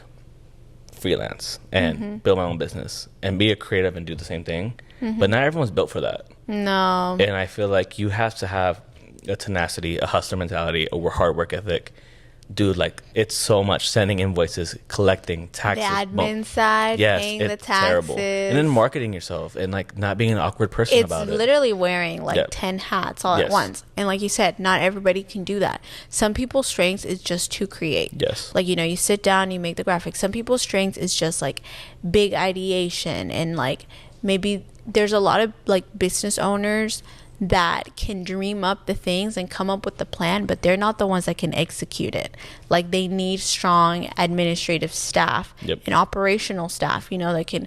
freelance and build my own business and be a creative and do the same thing. But not everyone's built for that. No. And I feel like you have to have a tenacity, a hustler mentality, a hard work ethic. Dude, like, it's so much sending invoices, collecting taxes. The admin side, paying the taxes. Terrible. And then marketing yourself and like not being an awkward person about it. It's literally wearing like 10 hats all at once. And like you said, not everybody can do that. Some people's strengths is just to create. Yes. Like, you know, you sit down, you make the graphics. Some people's strengths is just like big ideation, and like maybe there's a lot of like business owners that can dream up the things and come up with the plan, but they're not the ones that can execute it. Like, they need strong administrative staff and operational staff, you know, that can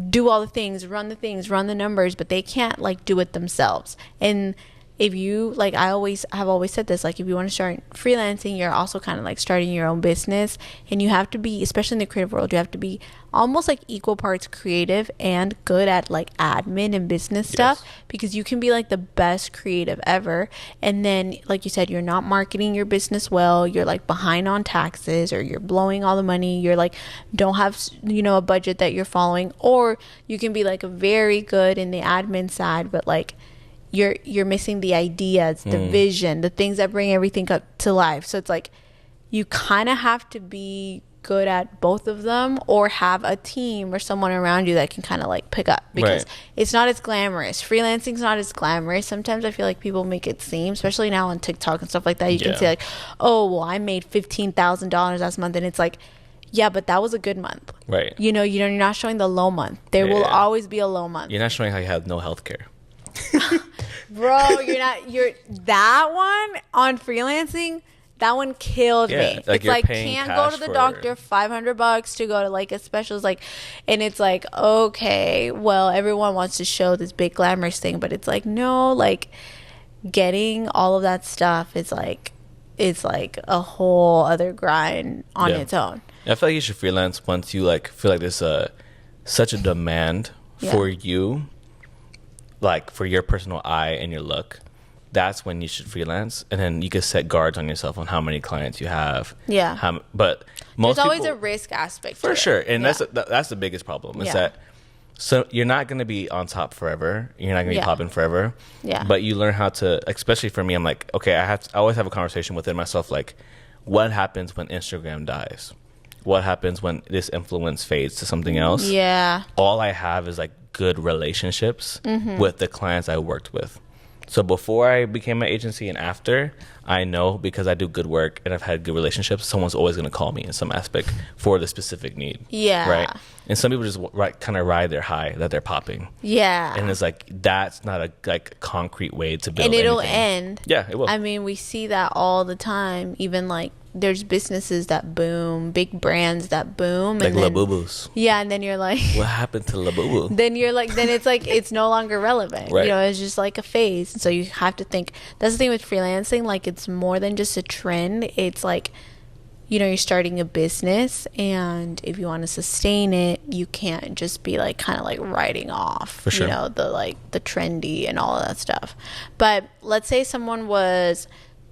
do all the things, run the numbers, but they can't like do it themselves. And if you, like, I have always said this, like, if you want to start freelancing, you're also kind of like starting your own business, and you have to be, especially in the creative world, you have to be almost like equal parts creative and good at like admin and business stuff, because you can be like the best creative ever, and then like you said, you're not marketing your business well, you're like behind on taxes, or you're blowing all the money, you're like don't have, you know, a budget that you're following. Or you can be like very good in the admin side, but like you're missing the ideas, the vision, the things that bring everything up to life. So it's like you kind of have to be good at both of them, or have a team or someone around you that can kind of like pick up, because it's not as glamorous. Freelancing's not as glamorous. Sometimes I feel like people make it seem, especially now on TikTok and stuff like that, you can say like, oh, well, I made $15,000 last month, and it's like, yeah, but that was a good month, right? You know, you're not showing the low month. There will always be a low month. You're not showing how you have no health care. Bro, you're that one on freelancing, that one killed me. Like, it's like, can't go to the doctor, $500 to go to like a specialist, like, and it's like, okay, well, everyone wants to show this big glamorous thing, but it's like, no, like, getting all of that stuff is like, it's like a whole other grind on its own. I feel like you should freelance once you like feel like there's such a demand for you, like for your personal eye and your look. That's when you should freelance, and then you can set guards on yourself on how many clients you have. But most there's always people, a risk aspect for sure, and that's the biggest problem is that. So you're not going to be on top forever. You're not going to be popping forever. But you learn how to, especially for me, I'm like, okay, I always have a conversation within myself, like, what happens when Instagram dies? What happens when this influence fades to something else? All I have is like good relationships with the clients I worked with. So before I became an agency and after, I know because I do good work and I've had good relationships, someone's always going to call me in some aspect for the specific need. Yeah. Right. And some people just kind of ride their high that they're popping. Yeah. And it's like, that's not a like concrete way to build and it'll anything. end. Yeah, it will. I mean, we see that all the time. Even like there's businesses that boom, big brands that boom. Like and then, Labubus. Yeah, and then you're like, what happened to Labubu? then you're like, then it's like, it's no longer relevant. Right. You know, it's just like a phase. So you have to think, that's the thing with freelancing. Like, it's more than just a trend. It's like, you know, you're starting a business, and if you want to sustain it, you can't just be like kind of like riding off, For sure. you know, the trendy and all of that stuff. But let's say someone was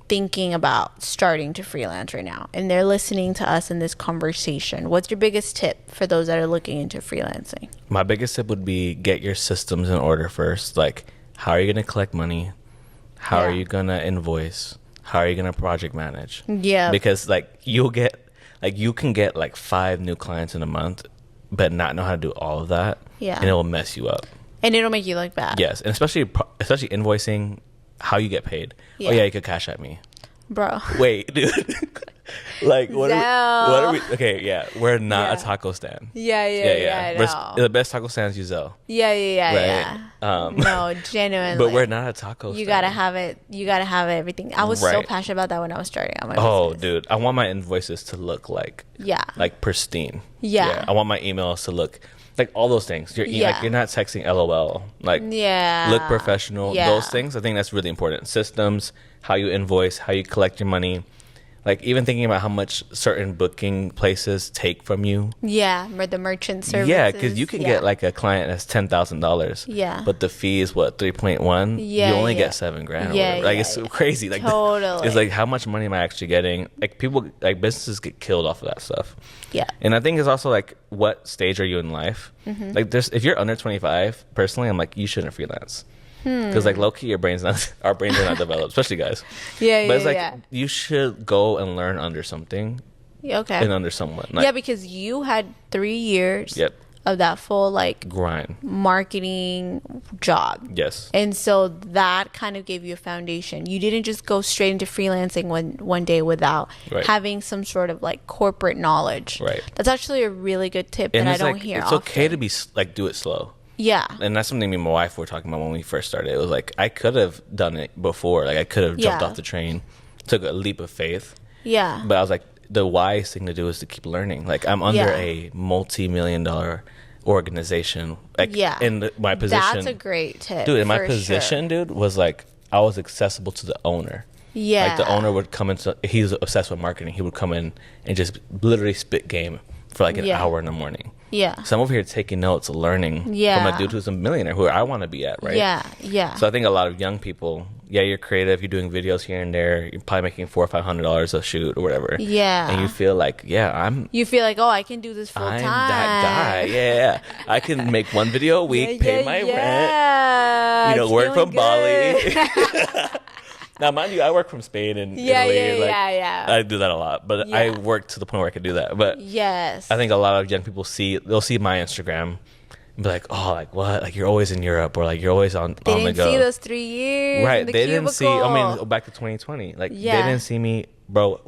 thinking about starting to freelance right now and they're listening to us in this conversation. What's your biggest tip for those that are looking into freelancing? My biggest tip would be get your systems in order first. Like, how are you going to collect money? How are you going to invoice? How are you going to project manage? Yeah. Because like you can get like 5 new clients in a month, but not know how to do all of that. Yeah. And it will mess you up. And it'll make you look bad. Yes. And especially invoicing, how you get paid. Yeah. Oh yeah, you could cash at me. Bro. Wait, dude. Like what Zelle. are we? Okay, yeah, we're not Yeah. a taco stand. Yeah, I know. The best taco stands use Zelle. Yeah. Right? No, genuinely. But we're not a taco stand. You gotta have it. You gotta have everything. I was so Right. passionate about that when I was starting out my Oh, business. dude, I want my invoices to look like pristine. Yeah. I want my emails to look like all those things. Like you're not texting LOL. Like look professional. Yeah. Those things. I think that's really important. Systems, how you invoice, how you collect your money. Like even thinking about how much certain booking places take from you. Yeah, or the merchant services. Yeah, because you can get like a client that's $10,000. Yeah. But the fee is what, 3.1. Yeah, you only yeah. get $7,000. Or Yeah, whatever. Like yeah, it's so yeah. crazy. Like Totally. it's like how much money am I actually getting? Like people, like businesses get killed off of that stuff. Yeah. And I think it's also like what stage are you in life? Mm-hmm. Like if you're under 25, personally, I'm like you shouldn't freelance. Because like low key, our brains are not developed, especially guys. Yeah, But it's like you should go and learn under something. Okay. And under someone. Like, yeah, because you had 3 years Yep. of that full like Grind. marketing job. Yes. And so that kind of gave you a foundation. You didn't just go straight into freelancing one day without Right. having some sort of like corporate knowledge. Right. That's actually a really good tip And that I it's don't like, hear it's often. okay to be like do it slow. Yeah. And that's something me and my wife were talking about when we first started. It was like I could have done it before. Like I could have jumped Yeah. off the train, took a leap of faith. Yeah. But I was like, the wise thing to do is to keep learning. Like I'm under Yeah. a multi-million-dollar organization. Like Yeah. in my position. That's a great tip. Dude, in my for position, sure. dude, was like I was accessible to the owner. Yeah. Like the owner would come into, he's obsessed with marketing. He would come in and just literally spit game for like an Yeah. hour in the morning. Yeah. So I'm over here taking notes, learning from Yeah. a dude who's a millionaire, who I want to be at, right? Yeah. So I think a lot of young people, you're creative, you're doing videos here and there, you're probably making $400 or $500 a shoot or whatever. Yeah. And you feel like, You feel like, oh, I can do this full I'm time. that guy. Yeah. I can make 1 video a week, pay my rent, work from Bali. Now, mind you, I work from Spain and Italy. Yeah. I do that a lot, but I work to the point where I can do that. But Yes. I think a lot of young people they'll see my Instagram and be like, oh, like what? Like you're always in Europe, or like you're always on the go. They didn't see those 3 years. Right. In the They didn't see, cubicle. back to 2020. Like they Yeah. didn't see me, bro.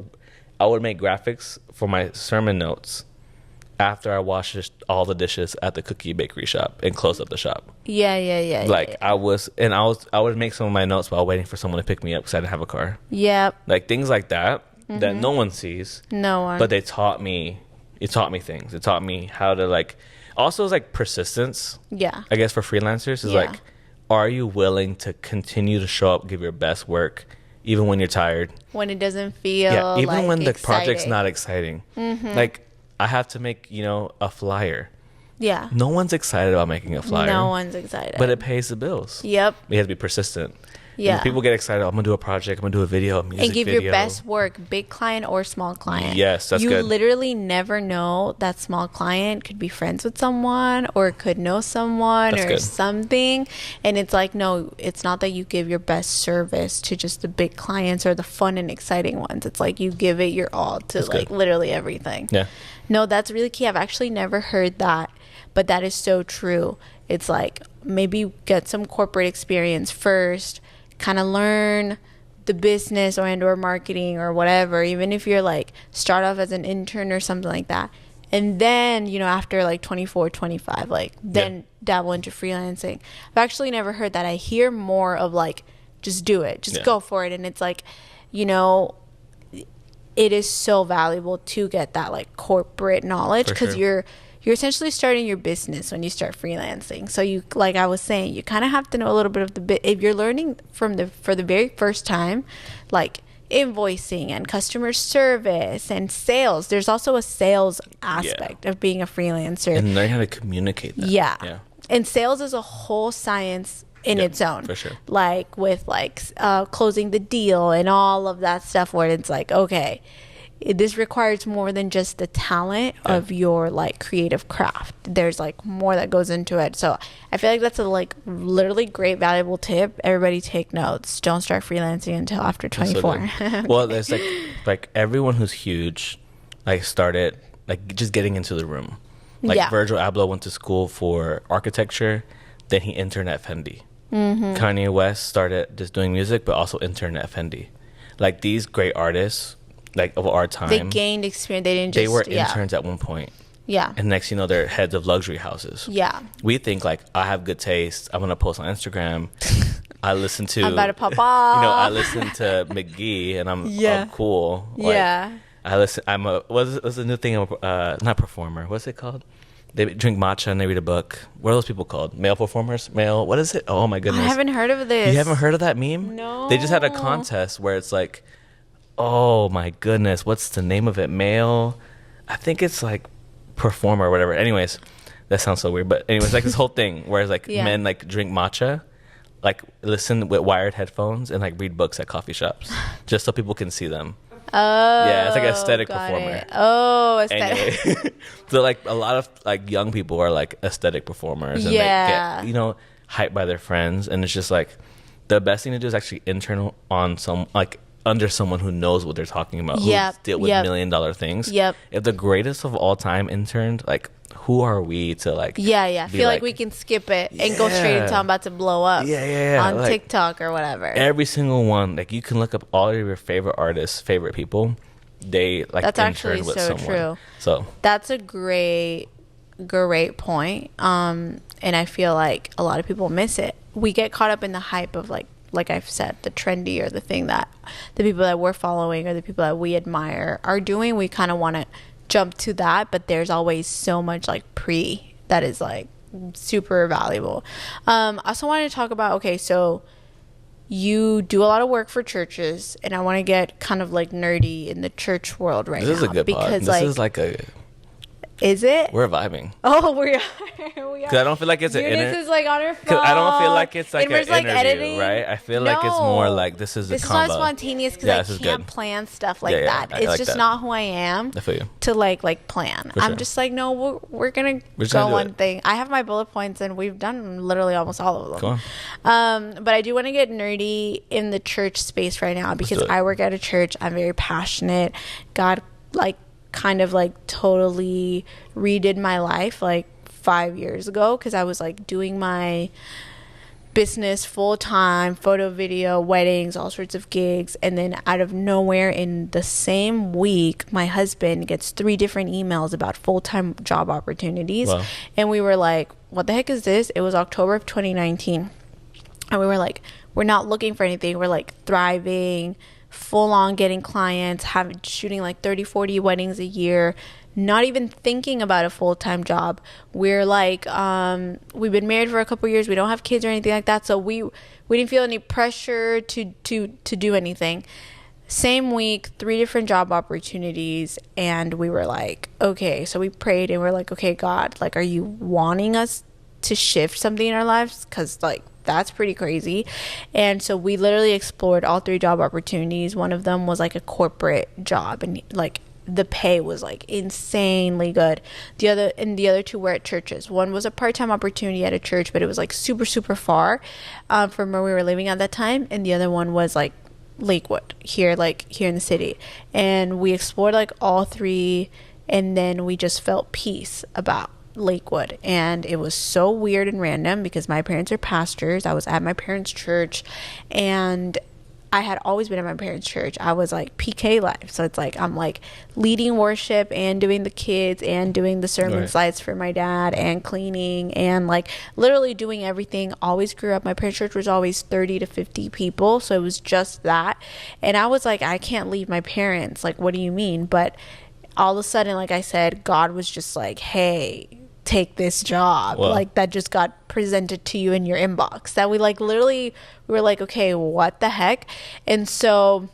I would make graphics for my sermon notes after I washed all the dishes at the cookie bakery shop and closed up the shop. Yeah. Like I would make some of my notes while waiting for someone to pick me up because I didn't have a car. Yep. Like things like that that no one sees. No one. But they taught me. It taught me things. It taught me how to like. Also, it's like persistence. Yeah. I guess for freelancers is like, are you willing to continue to show up, give your best work, even when you're tired? When it doesn't feel Yeah, even like when the exciting. project's not exciting. Like I have to make a flyer. Yeah. No one's excited about making a flyer. No one's excited. But it pays the bills. Yep. You have to be persistent. Yeah. And people get excited. I'm gonna do a project. I'm gonna do a video, a music And give video. your best work, big client or small client. Yes, that's you good. You literally never know that small client could be friends with someone or could know someone That's or good. something. And it's like, no, it's not that you give your best service to just the big clients or the fun and exciting ones. It's like you give it your all to That's like good. literally everything. Yeah. No, that's really key. I've actually never heard that, but that is so true. It's like maybe get some corporate experience first, kind of learn the business or marketing or whatever, even if you're like start off as an intern or something like that, and then, you know, after like 24, 25, like then dabble into freelancing. I've actually never heard that. I hear more of like, just do it, just go for it. And it's like, you know, it is so valuable to get that like corporate knowledge, because you're essentially starting your business when you start freelancing. So you, like I was saying, you kind of have to know a little bit of the bit. If you're learning for the very first time, like invoicing and customer service and sales, there's also a sales aspect of being a freelancer, and learn how to communicate that. Yeah. And sales is a whole science in its own, for sure. Like with like closing the deal and all of that stuff, where it's like, okay, this requires more than just the talent of your like creative craft. There's like more that goes into it. So I feel like that's a like literally great valuable tip. Everybody take notes. Don't start freelancing until after 24. Well, there's like everyone who's huge like started like just getting into the room. Like Virgil Abloh went to school for architecture, then he interned at Fendi. Kanye West started just doing music but also interned at Fendi. Like these great artists like of our time, they gained experience. They were interns at one point. And next, you know, they're heads of luxury houses. We think like, I have good taste, I'm gonna post on Instagram. I listen to, I'm about to pop off. You know, I listen to McGee and I'm cool. Like, I listen. What's the new thing? Not performer. What's it called? They drink matcha and they read a book. What are those people called? Male performers? What is it? Oh my goodness. I haven't heard of this. You haven't heard of that meme? No. They just had a contest where it's like, oh my goodness, what's the name of it? Male, I think it's like performer or whatever. Anyways, that sounds so weird. But anyways, like this whole thing where it's like men like drink matcha, like listen with wired headphones and like read books at coffee shops just so people can see them. Oh, yeah, it's like an aesthetic performer. Oh, aesthetic. Anyway, so like a lot of like young people are like aesthetic performers, and they get, you know, hyped by their friends, and it's just like the best thing to do is actually internal on some like under someone who knows what they're talking about, who deal with $1 million things. If the greatest of all time interned, like who are we to like feel like we can skip it and go straight into I'm about to blow up on like, TikTok or whatever. Every single one, like you can look up all of your favorite artists, favorite people, they like that's actually with so someone. true. So that's a great point. And I feel like a lot of people miss it. We get caught up in the hype of like I've said, the trendy or the thing that the people that we're following or the people that we admire are doing. We kind of want to jump to that, but there's always so much like that is like super valuable. I also wanted to talk about, okay, so you do a lot of work for churches, and I want to get kind of like nerdy in the church world right now. This is a good because pod. This is like a... Is it? We're vibing. Oh, we are. Because I don't feel like it's an interview. This is like on our phone. Because I don't feel like it's like an like interview, editing. right? I feel like it's more like this is a combo. This is not spontaneous because I can't plan stuff like that. I it's like just that. not who I am I feel you. to like plan. For I'm sure. just like, no, we're gonna go one thing. I have my bullet points and we've done literally almost all of them. Go on. But I do want to get nerdy in the church space right now because I work at a church. I'm very passionate. God, like, kind of like totally redid my life like 5 years ago because I was like doing my business full-time, photo, video, weddings, all sorts of gigs, and then out of nowhere in the same week my husband gets 3 different emails about full-time job opportunities. Wow. And we were like, what the heck is this? It was October of 2019 and we were like, we're not looking for anything, we're like thriving, full on getting clients, shooting like 30-40 weddings a year, not even thinking about a full-time job. We're like we've been married for a couple years, we don't have kids or anything like that, so we didn't feel any pressure to do anything. Same week, 3 different job opportunities, and we were like, okay, so we prayed and we're like, okay, God, like, are you wanting us to shift something in our lives? Because like that's pretty crazy. And so we literally explored all 3 job opportunities. One of them was like a corporate job, and like the pay was like insanely good. The other 2 were at churches. One was a part-time opportunity at a church, but it was like super far from where we were living at that time, and the other one was like Lakewood, here in the city. And we explored like all 3, and then we just felt peace about Lakewood, and it was so weird and random because my parents are pastors. I was at my parents' church, and I had always been at my parents' church. I was like PK life. So it's like I'm like leading worship and doing the kids and doing the sermon slides for my dad and cleaning and like literally doing everything. Always grew up. My parents' church was always 30 to 50 people. So it was just that. And I was like, I can't leave my parents. Like, what do you mean? But all of a sudden, like I said, God was just like, hey, take this job. Well, like that just got presented to you in your inbox, that we like literally we were like, okay, what the heck? And so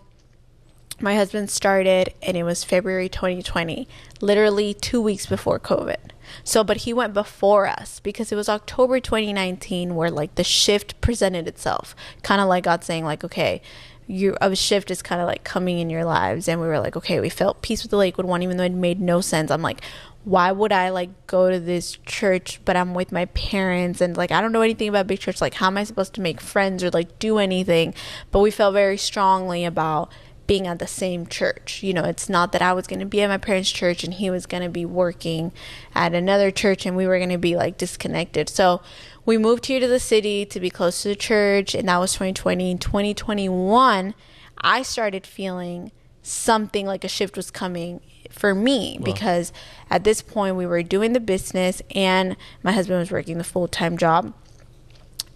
my husband started, and it was February 2020, literally 2 weeks before COVID. So but he went before us because it was October 2019 where like the shift presented itself, kind of like God saying like, okay, a shift is kind of like coming in your lives. And we were like, okay, we felt peace with the Lakewood one, even though it made no sense. I'm like, why would I like go to this church but I'm with my parents, and like I don't know anything about big church, like how am I supposed to make friends or like do anything? But we felt very strongly about being at the same church. You know, it's not that I was going to be at my parents' church and he was going to be working at another church and we were going to be like disconnected. So we moved here to the city to be close to the church, and that was 2020. In 2021, I started feeling something like a shift was coming for me, because at this point we were doing the business and my husband was working the full-time job,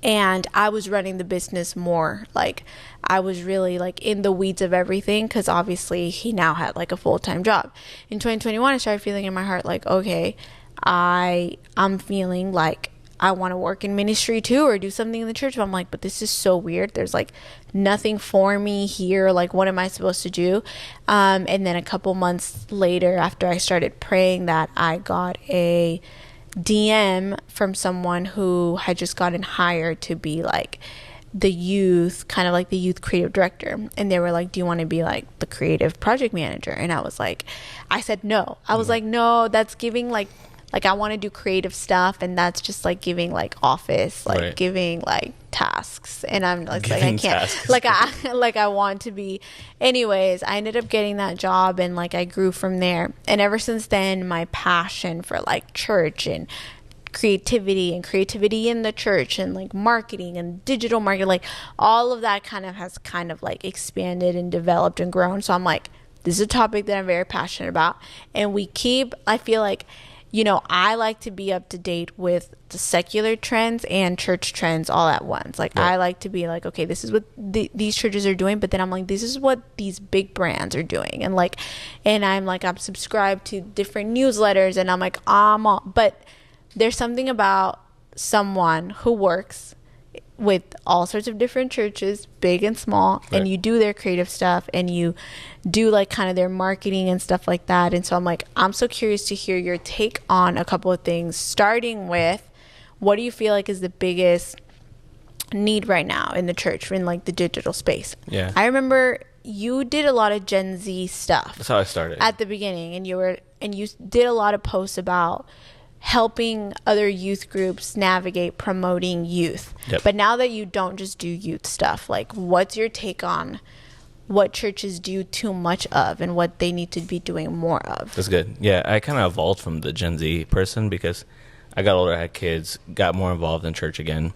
and I was running the business more. Like I was really like in the weeds of everything, because obviously he now had like a full-time job. In 2021, I started feeling in my heart like, okay, I'm feeling like I want to work in ministry too, or do something in the church. But I'm like, but this is so weird. There's like nothing for me here. Like, what am I supposed to do? And then a couple months later, after I started praying that, I got a DM from someone who had just gotten hired to be like the youth, kind of like the youth creative director. And they were like, do you want to be like the creative project manager? And I was like, I said no. I was like, no, that's giving like I want to do creative stuff, and that's just like giving like office, like giving like tasks. And I'm like I can't tasks. like I want to be. Anyways, I ended up getting that job, and like I grew from there. And ever since then, my passion for like church and creativity in the church and like marketing and digital marketing, like all of that has like expanded and developed and grown. So I'm like, this is a topic that I'm very passionate about. And I feel like, you know, I like to be up to date with the secular trends and church trends all at once. Like, I like to be like, okay, this is what these churches are doing, but then I'm like, this is what these big brands are doing. And like, I'm subscribed to different newsletters, and I'm like, but there's something about someone who works with all sorts of different churches, big and small, and you do their creative stuff, and you do like kind of their marketing and stuff like that. And so I'm like, I'm so curious to hear your take on a couple of things, starting with, what do you feel like is the biggest need right now in the church, in like the digital space? I remember you did a lot of Gen Z stuff. That's how I started at the beginning, and you did a lot of posts about helping other youth groups navigate promoting youth. But now that you don't just do youth stuff, like what's your take on what churches do too much of and what they need to be doing more of? That's good. Yeah, I kind of evolved from the Gen Z person because I got older, I had kids, got more involved in church again.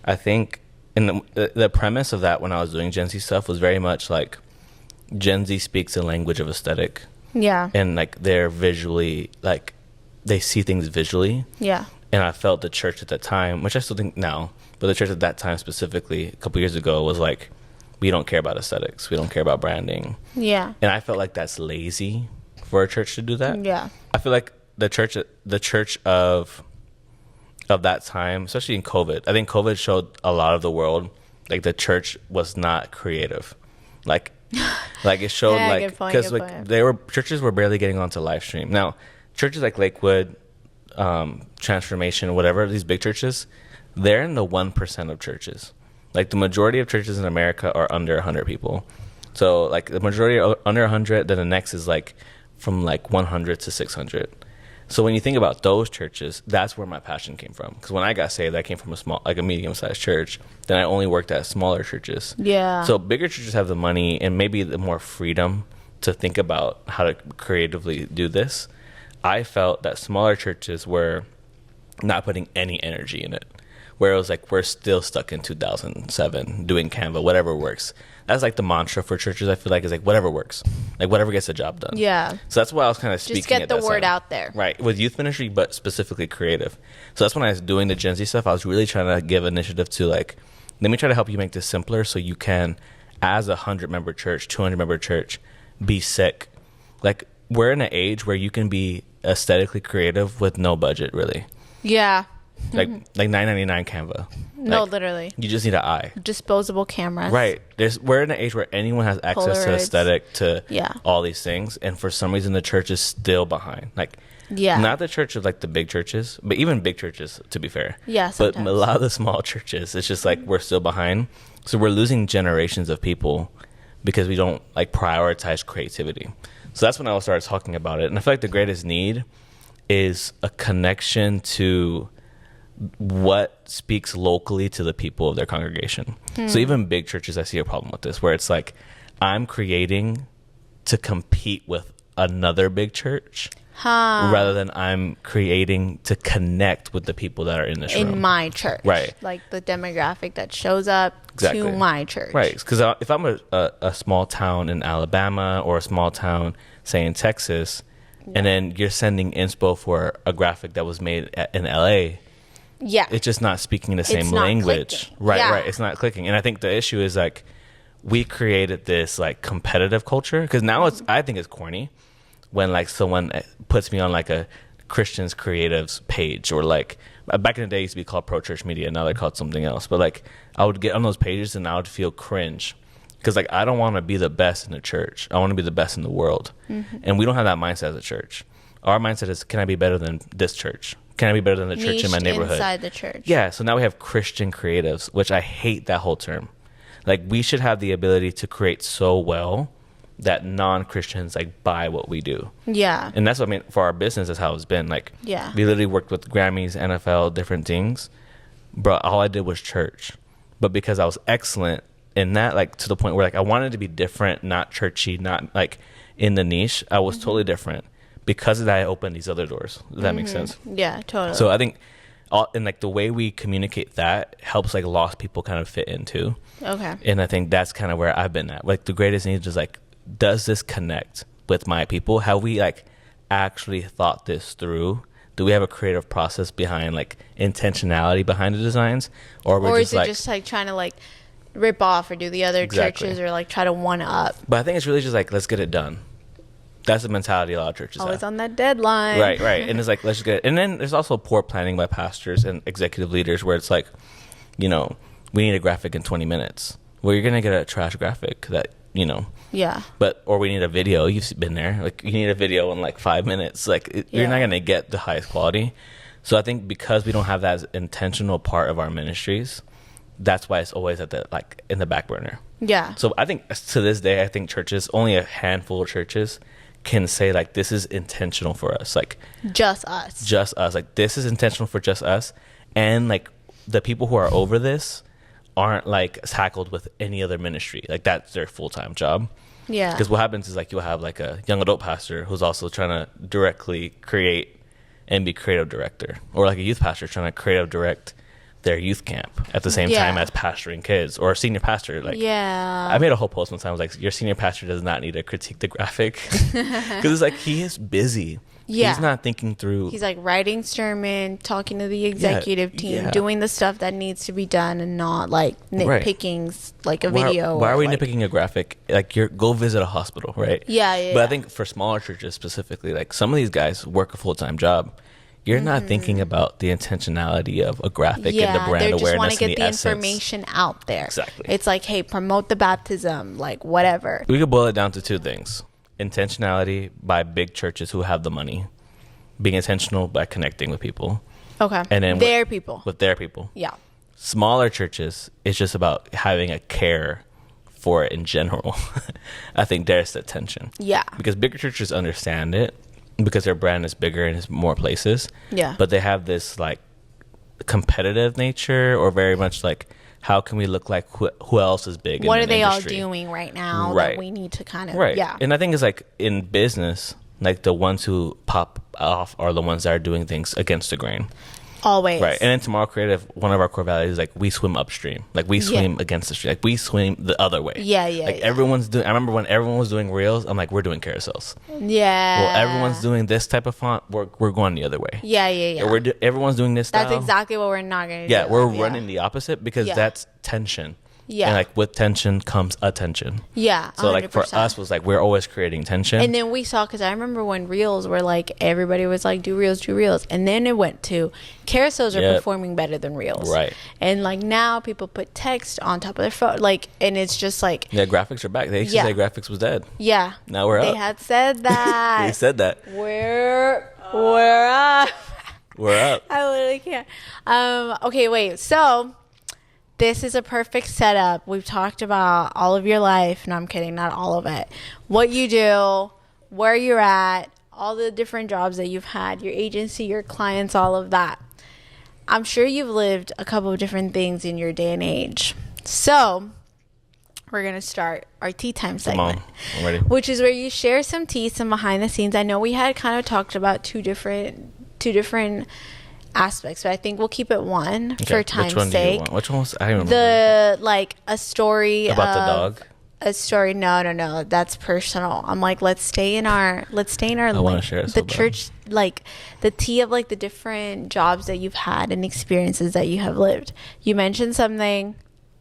I think in the premise of that, when I was doing Gen Z stuff, was very much like Gen Z speaks the language of aesthetic. Yeah. And like they're visually, like they see things visually. Yeah. And I felt the church at that time, which I still think now, but the church at that time specifically, a couple years ago, was like, we don't care about aesthetics. We don't care about branding. Yeah. And I felt like that's lazy for a church to do that. Yeah. I feel like the church of that time, especially in COVID, I think COVID showed a lot of the world, like the church was not creative. Like it showed because churches were barely getting onto live stream. Now, churches like Lakewood, Transformation, whatever, these big churches, they're in the 1% of churches. Like the majority of churches in America are under 100 people. So like the majority are under 100, then the next is like from like 100 to 600. So when you think about those churches, that's where my passion came from. Because when I got saved, I came from a medium-sized church. Then I only worked at smaller churches. Yeah. So bigger churches have the money and maybe the more freedom to think about how to creatively do this. I felt that smaller churches were not putting any energy in it. Where it was like, we're still stuck in 2007 doing Canva, whatever works. That's like the mantra for churches, I feel like, is like whatever works. Like whatever gets the job done. Yeah. So that's why I was kind of speaking. Just get the word out there. Right. With youth ministry, but specifically creative. So that's when I was doing the Gen Z stuff. I was really trying to give initiative to like, let me try to help you make this simpler so you can, as a 100-member church, 200-member church, be sick. Like, we're in an age where you can be aesthetically creative with no budget, really. Yeah. Like $9.99 Canva. No, like, literally. You just need an eye. Disposable cameras. Right. We're in an age where anyone has access to Polaroids. aesthetic, to Yeah. all these things, and for some reason the church is still behind. Like, Yeah. not the church of like the big churches, but even big churches, to be fair. Yeah, But sometimes. a lot of the small churches, it's just like we're still behind. So we're losing generations of people because we don't like prioritize creativity. So that's when I started talking about it. And I feel like the greatest need is a connection to what speaks locally to the people of their congregation. So even big churches, I see a problem with this, where it's like, I'm creating to compete with another big church rather than I'm creating to connect with the people that are in this room. In my church. Right. Like the demographic that shows up Exactly. to my church. Right. Because if I'm a small town in Alabama or a small town, say in Texas, and then you're sending inspo for a graphic that was made in LA, Yeah. it's just not speaking the same It's not language. clicking. Right, Yeah. right. It's not clicking. And I think the issue is like, we created this like competitive culture, because now I think it's corny when like someone puts me on like a Christians creatives page, or like back in the day it used to be called Pro Church Media, now they're called something else. But like I would get on those pages and I would feel cringe, because like I don't want to be the best in the church. I want to be the best in the world. And we don't have that mindset as a church. Our mindset is, can I be better than this church? Can I be better than the church in my Niched neighborhood? inside the church. Yeah, so now we have Christian creatives, which I hate that whole term. Like, we should have the ability to create so well that non-Christians like buy what we do. Yeah. And that's what I mean for our business. That's how it's been. Like, Yeah. we literally worked with Grammys, NFL, different things. But all I did was church. But because I was excellent in that, like to the point where like I wanted to be different, not churchy, not like in the niche, I was totally different. Because of that, I opened these other doors. Does that make sense? Yeah, totally. So I think and like the way we communicate that helps like lost people kind of fit into. Okay. And I think that's kind of where I've been at. Like the greatest need is like, does this connect with my people? Have we like actually thought this through? Do we have a creative process behind like intentionality behind the designs? Or is it just like trying to like rip off or do the other Exactly. churches, or like try to one up? But I think it's really just like, let's get it done. That's the mentality a lot of churches Always have. on that deadline. Right. And it's like, let's just get it. And then there's also poor planning by pastors and executive leaders where it's like, you know, we need a graphic in 20 minutes. Well, you're going to get a trash graphic that, you know. Yeah. Or we need a video. You've been there. Like, you need a video in like 5 minutes. Like, you're not going to get the highest quality. So I think because we don't have that as intentional part of our ministries, that's why it's always at the like in the back burner. Yeah. So I think to this day, I think churches, only a handful of churches can say like, this is intentional for us. Like, Just us. Like, this is intentional for just us. And like the people who are over this aren't like tackled with any other ministry. Like, that's their full-time job. Yeah. Because what happens is like, you'll have like a young adult pastor who's also trying to directly create and be creative director, or like a youth pastor trying to creative direct their youth camp at the same time as pastoring kids, or a senior pastor. Like, I made a whole post one time. I was like, your senior pastor does not need to critique the graphic, because it's like, he is busy. He's not thinking through. He's like writing sermon, talking to the executive team, doing the stuff that needs to be done, and not like nitpicking like a video. Why are we like, nitpicking a graphic? Like, go visit a hospital, right? Yeah. But I think for smaller churches specifically, like some of these guys work a full-time job. You're not thinking about the intentionality of a graphic and the brand awareness and the essence. They just want to get the information out there. Exactly. It's like, hey, promote the baptism, like whatever. We could boil it down to two things. Intentionality by big churches who have the money. Being intentional by connecting with people. Okay. And then their people. With their people. Yeah. Smaller churches, it's just about having a care for it in general. I think there's the tension. Yeah. Because bigger churches understand it, because their brand is bigger and is more places. Yeah. But they have this like competitive nature, or very much like, how can we look like who else is big? What in are they industry? all doing right now Right. that we need to kind of, Right. yeah. And I think it's like in business, like the ones who pop off are the ones that are doing things against the grain. Always. Right. And then Tomorrow Creative, one of our core values is like we swim upstream. Like we swim against the stream. Like we swim the other way. Yeah, yeah. Like everyone's doing, I remember when everyone was doing reels, I'm like, we're doing carousels. Yeah. Well, everyone's doing this type of font, we're going the other way. Yeah, yeah, yeah. Everyone's doing this style. That's exactly what we're not going to do. Yeah, we're running the opposite because that's tension. Yeah. And like with tension comes attention. Yeah. 100%. So like for us was like we're always creating tension. And then we saw, because I remember when reels were like, everybody was like, do reels. And then it went to carousels are performing better than reels. Right. And like now people put text on top of their phone. Like, and it's just like. Yeah, graphics are back. They used to say graphics was dead. Yeah. Now we're up. They had said that. They said that. We're up. We're up. I literally can't. Okay, wait. So. This is a perfect setup. We've talked about all of your life. No, I'm kidding. Not all of it. What you do, where you're at, all the different jobs that you've had, your agency, your clients, all of that. I'm sure you've lived a couple of different things in your day and age. So we're going to start our tea time segment. Come on. I'm ready. Which is where you share some tea, some behind the scenes. I know we had kind of talked about two different aspects, but I think we'll keep it one for time's sake. Which one was? I don't remember. The like a story about the dog. A story. No. That's personal. I'm like, let's stay in our. I want to share it the church, like the tea of like the different jobs that you've had and experiences that you have lived. You mentioned something.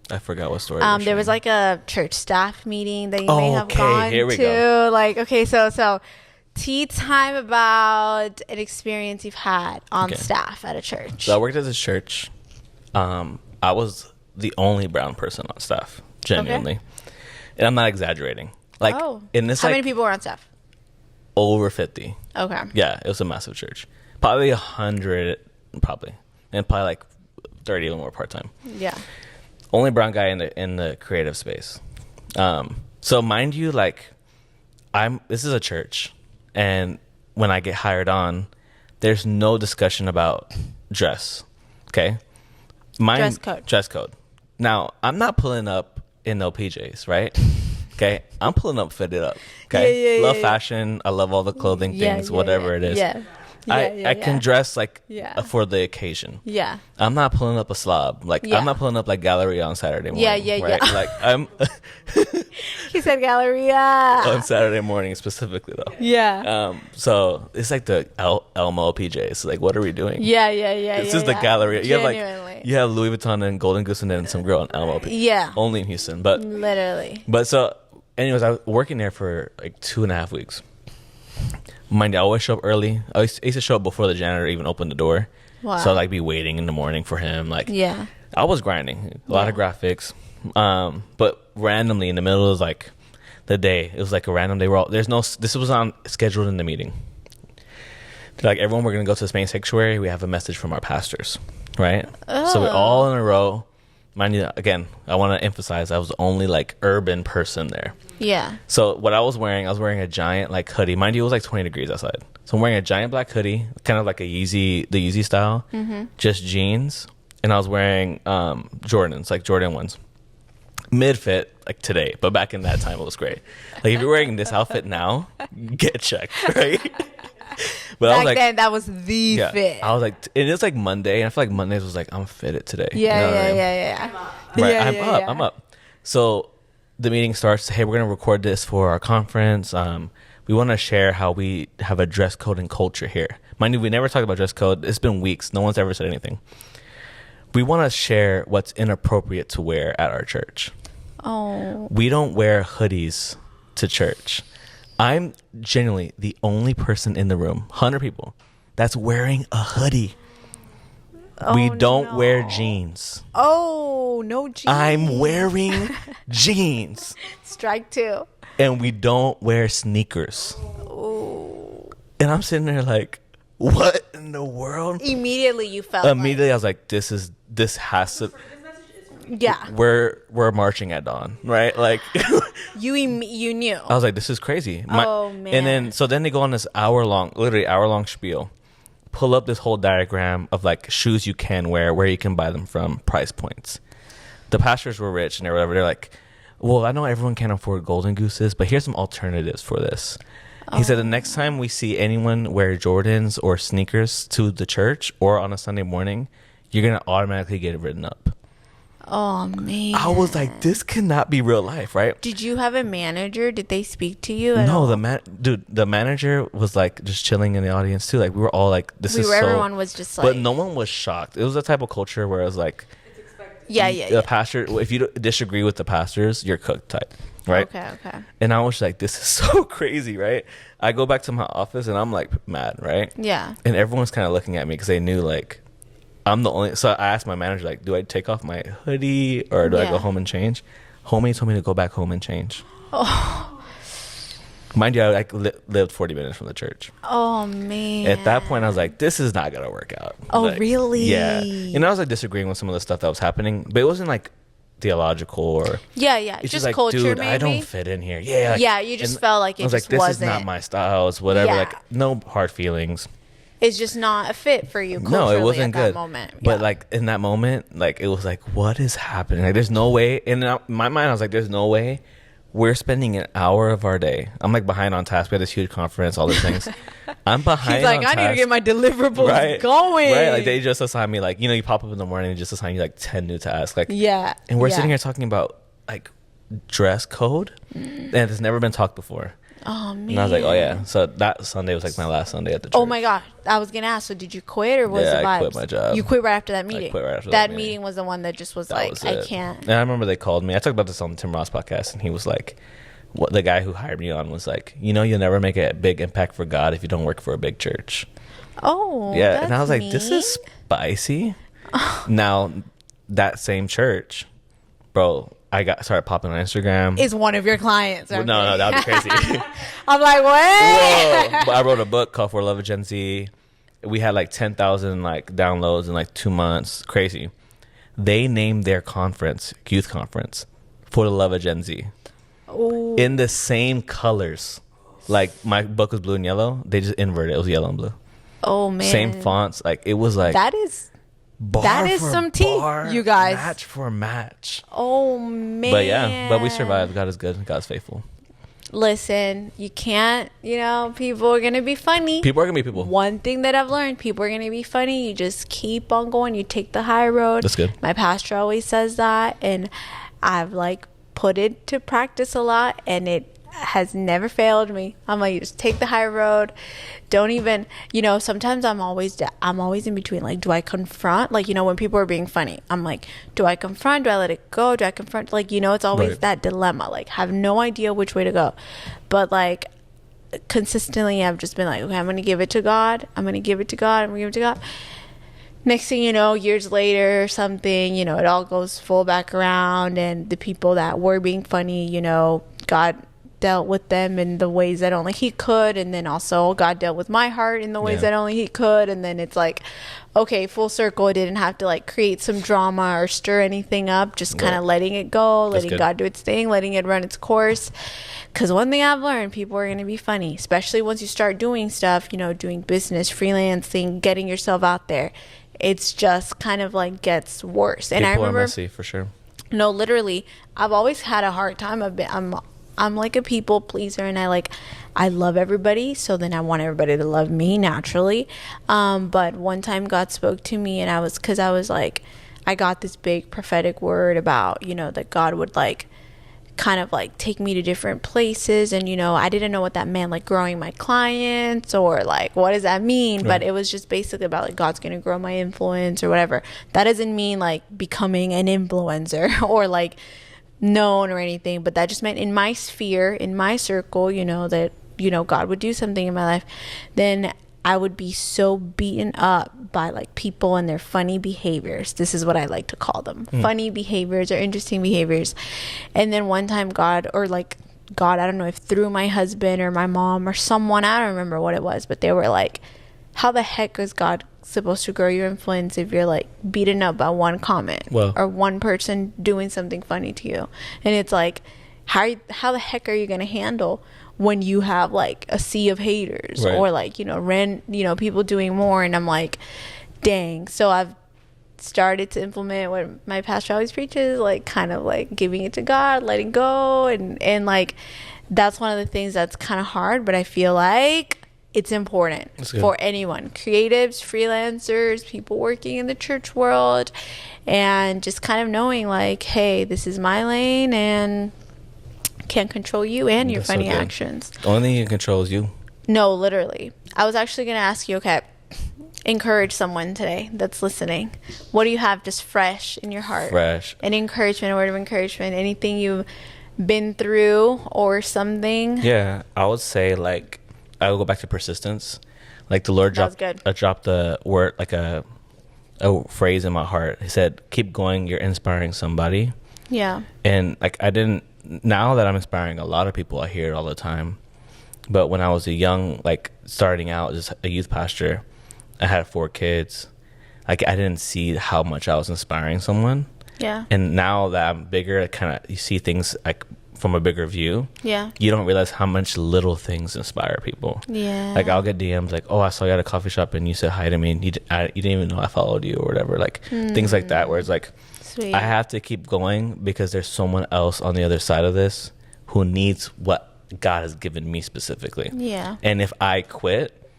I forgot what story. There was like a church staff meeting that you may have gone here we to. Go. Like, okay, so. Tea time about an experience you've had on staff at a church. So I worked at this church. I was the only brown person on staff, genuinely. And I'm not exaggerating. Like, in this, how many people were on staff? Over 50. Okay. Yeah, it was a massive church. Probably 100, probably. And probably like 30 or more part-time. Yeah. Only brown guy in the creative space. So mind you, like, this is a church. And when I get hired on, there's no discussion about dress. Okay? Dress code. Now, I'm not pulling up in no PJs, right? Okay? I'm pulling up fitted up. Okay? Love fashion. I love all the clothing things, whatever it is. Yeah. I can dress like for the occasion. Yeah. I'm not pulling up a slob. Like I'm not pulling up like Galleria on Saturday morning. Right? Like I'm He said Galleria on Saturday morning specifically though. Yeah. So it's like the Elmo PJs. Like what are we doing? Yeah. This is the Galleria. You have Louis Vuitton and Golden Goose and then some girl in Elmo PJs. Yeah. Only in Houston, but literally. But so anyways, I was working there for like 2.5 weeks. Mind you, I always show up early. I used to show up before the janitor even opened the door. Wow. So I'd like be waiting in the morning for him. Like, I was grinding a lot of graphics. But randomly in the middle of like the day, it was like a random day. This was on scheduled in the meeting. Like everyone, we're going to go to the main sanctuary. We have a message from our pastors, right? Oh. So we're all in a row. Mind you, again, I want to emphasize I was the only like urban person there. Yeah. So what I was wearing a giant like hoodie. Mind you, it was like 20 degrees outside. So I'm wearing a giant black hoodie, kind of like the Yeezy style, just jeans. And I was wearing Jordans, like Jordan ones. Mid fit, like today. But back in that time, it was great. Like if you're wearing this outfit now, get checked, right? But back I was like, then, that was the fit. I was like, and it's like Monday, and I feel like Mondays was like, I'm fitted today. Yeah. Right, I'm up. So the meeting starts. Hey, we're gonna record this for our conference. We want to share how we have a dress code and culture here. Mind you, we never talked about dress code. It's been weeks. No one's ever said anything. We want to share what's inappropriate to wear at our church. Oh. We don't wear hoodies to church. I'm genuinely the only person in the room, 100 people, that's wearing a hoodie. We don't wear jeans. Oh, no jeans. I'm wearing jeans. Strike two. And we don't wear sneakers. Oh. And I'm sitting there like, what in the world? Immediately you felt I was like, this has to... Yeah. We're marching at dawn, right? Like you knew. I was like, this is crazy. Oh man. And then they go on this literally hour long spiel, pull up this whole diagram of like shoes you can wear, where you can buy them from, price points. The pastors were rich and whatever. They're like, well, I know everyone can't afford Golden Gooses, but here's some alternatives for this. He said the next time we see anyone wear Jordans or sneakers to the church or on a Sunday morning, you're going to automatically get written up. Oh, man. I was like, this cannot be real life, right? Did you have a manager? Did they speak to you at No, all? the manager was like just chilling in the audience too. Like we were all like, everyone was just like, but no one was shocked. It was a type of culture where it was like, yeah. pastor, if you disagree with the pastors, you're cooked type, right? Okay. And I was like, this is so crazy, right? I go back to my office and I'm like mad, right? Yeah. And everyone's kind of looking at me because they knew like I'm the only. So I asked my manager, like, do I take off my hoodie or do I go home and change? Homie told me to go back home and change. Oh. Mind you, I like lived 40 minutes from the church. Oh, man. At that point, I was like, this is not going to work out. Oh, like, really? Yeah. And I was like disagreeing with some of the stuff that was happening, but it wasn't like theological or. Yeah. It's just like, culture, dude, maybe. I don't fit in here. Yeah. Yeah, you just felt like it I was just like, this wasn't. is not my style. It's whatever. Yeah. Like, no hard feelings. It's just not a fit for you culturally No, it wasn't at that good. moment. But Yeah. like in that moment, like it was like, what is happening? Like there's no way. In my mind, I was like, there's no way we're spending an hour of our day. I'm like behind on task. We had this huge conference, all these things. I'm behind. He's like, on I need to task. get my deliverables going. Right, like they just assign me like, you pop up in the morning and just assign you like 10 new tasks. Like Yeah. and we're sitting here talking about like dress code, and it's never been talked before. Oh, man. And I was like, oh yeah. So that Sunday was like my last Sunday at the church. Oh my God. I was going to ask, so did you quit or was it vibes? I quit my job. You quit right after that meeting? I quit right after that that meeting was the one that just was That like, was I it. can't. And I remember they called me. I talked about this on the Tim Ross podcast, and he was like, "What the guy who hired me on was like, you'll never make a big impact for God if you don't work for a big church." Oh, Yeah, and I was like, mean. "This is spicy." Now, that same church, bro, I started popping on Instagram. Is one of your clients. No, that would be crazy. I'm like, what? Whoa! But I wrote a book called For Love of Gen Z. We had like 10,000 like downloads in like 2 months. Crazy. They named their conference, youth conference, For the Love of Gen Z. Ooh. In the same colors. Like my book was blue and yellow. They just inverted it. It was yellow and blue. Oh, man. Same fonts. Like it was like That is for some tea, bar, you guys. Match for match. Oh, man. But we survived. God is good. God is faithful. Listen, you can't, people are going to be funny. People are going to be people. One thing that I've learned, people are going to be funny. You just keep on going. You take the high road. That's good. My pastor always says that, and I've like put it to practice a lot, and it has never failed me. I'm like, you just take the high road. Don't even, sometimes I'm always in between. Like, do I confront? Like, when people are being funny, I'm like, do I confront? Do I let it go? Do I confront? Like, it's always that dilemma. Like, have no idea which way to go. But like, consistently, I've just been like, okay, I'm going to give it to God. I'm going to give it to God. I'm going to give it to God. Next thing you know, years later or something, it all goes full back around. And the people that were being funny, God dealt with them in the ways that only he could, and then also God dealt with my heart in the ways that only he could, and then it's like, okay, full circle. It didn't have to like create some drama or stir anything up, just kind of letting it go, letting God do its thing, letting it run its course. Because one thing I've learned, people are going to be funny, especially once you start doing stuff, doing business, freelancing, getting yourself out there. It's just kind of like gets worse. And people I remember, are messy for sure. No, literally, I've always had a hard time. I'm like a people pleaser, and I love everybody, so then I want everybody to love me naturally. But one time God spoke to me, and I was like, I got this big prophetic word about, that God would like kind of like take me to different places, and I didn't know what that meant, like growing my clients or like what does that mean, right. But it was just basically about like God's gonna grow my influence or whatever. That doesn't mean like becoming an influencer or like known or anything, but that just meant in my sphere, in my circle, that God would do something in my life. Then I would be so beaten up by like people and their funny behaviors. This is what I like to call them, funny behaviors or interesting behaviors. And then one time God, I don't know if through my husband or my mom or someone, I don't remember what it was, but they were like, how the heck is God supposed to grow your influence if you're like beaten up by one comment or one person doing something funny to you? And it's like, how the heck are you going to handle when you have like a sea of haters, right. Or like, people doing more? And I'm like, dang. So I've started to implement what my pastor always preaches, like kind of like giving it to God, letting go, and like that's one of the things that's kind of hard, but I feel like it's important for anyone, creatives, freelancers, people working in the church world, and just kind of knowing like, hey, this is my lane and can't control you and your funny actions. The only thing you can control is you. No, literally. I was actually going to ask you, okay, encourage someone today that's listening. What do you have just fresh in your heart? Fresh. An encouragement, a word of encouragement, anything you've been through or something? Yeah, I would say like, I will go back to persistence. Like the Lord dropped a word, like a phrase in my heart. He said, keep going, you're inspiring somebody. Yeah. And like now that I'm inspiring a lot of people, I hear it all the time. But when I was starting out as a youth pastor, I had 4 kids. Like I didn't see how much I was inspiring someone. Yeah. And now that I'm bigger, you see things like from a bigger view. Yeah. You don't realize how much little things inspire people. Yeah. Like I'll get DMs like, oh, I saw you at a coffee shop and you said hi to me and you didn't even know I followed you or whatever. Like things like that where it's like, sweet. I have to keep going because there's someone else on the other side of this who needs what God has given me specifically. Yeah. And if I quit,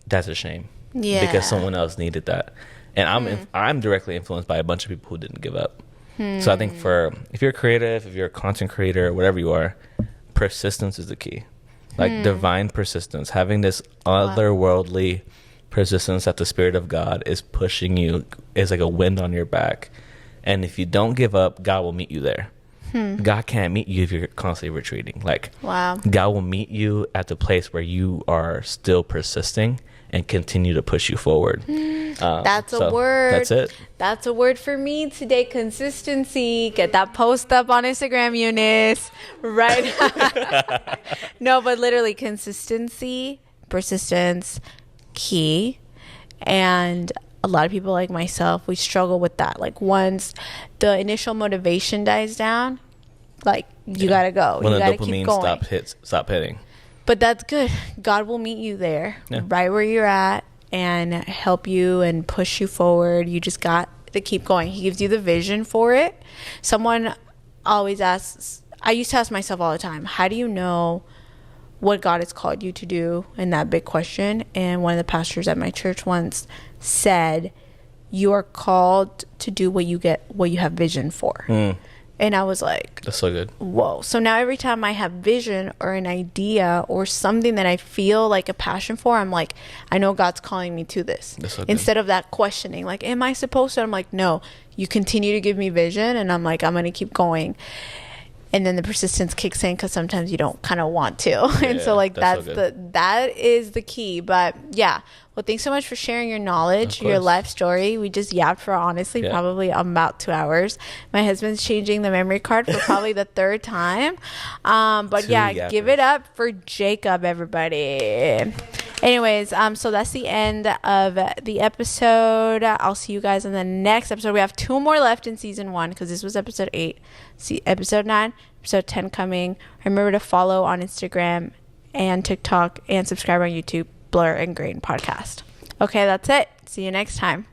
that's a shame. Yeah. Because someone else needed that. And I'm directly influenced by a bunch of people who didn't give up. So I think if you're creative, if you're a content creator, whatever you are, persistence is the key. Like divine persistence, having this otherworldly persistence that the Spirit of God is pushing you is like a wind on your back. And if you don't give up, God will meet you there. God can't meet you if you're constantly retreating. Like, God will meet you at the place where you are still persisting and continue to push you forward. That's a word. That's it. That's a word for me today. Consistency. Get that post up on Instagram, Eunice. Right? No, but literally consistency, persistence, key. And a lot of people like myself, we struggle with that. Like once the initial motivation dies down, like you gotta go. When you the gotta dopamine keep going. stop hitting. But that's good. God will meet you there, right where you're at, and help you and push you forward. You just got to keep going. He gives you the vision for it. Someone always asks, I used to ask myself all the time, how do you know what God has called you to do? And that big question. And one of the pastors at my church once said, you are called to do what you have vision for. And I was like, that's so good. Whoa. So now every time I have vision or an idea or something that I feel like a passion for, I'm like, I know God's calling me to this. That's so good. Instead of that questioning, like, am I supposed to? I'm like, no, you continue to give me vision. And I'm like, I'm going to keep going. And then the persistence kicks in because sometimes you don't kind of want to. And so like that is the key. But yeah. Well, thanks so much for sharing your knowledge, your life story. We just yapped for honestly probably about 2 hours. My husband's changing the memory card for probably the 3rd time. But give it up for Jacob, everybody. Anyways, so that's the end of the episode. I'll see you guys in the next episode. We have 2 more left in season 1 because this was episode 8. See episode 9, episode 10 coming. Remember to follow on Instagram and TikTok and subscribe on YouTube. Blur and Grain podcast. Okay, that's it. See you next time.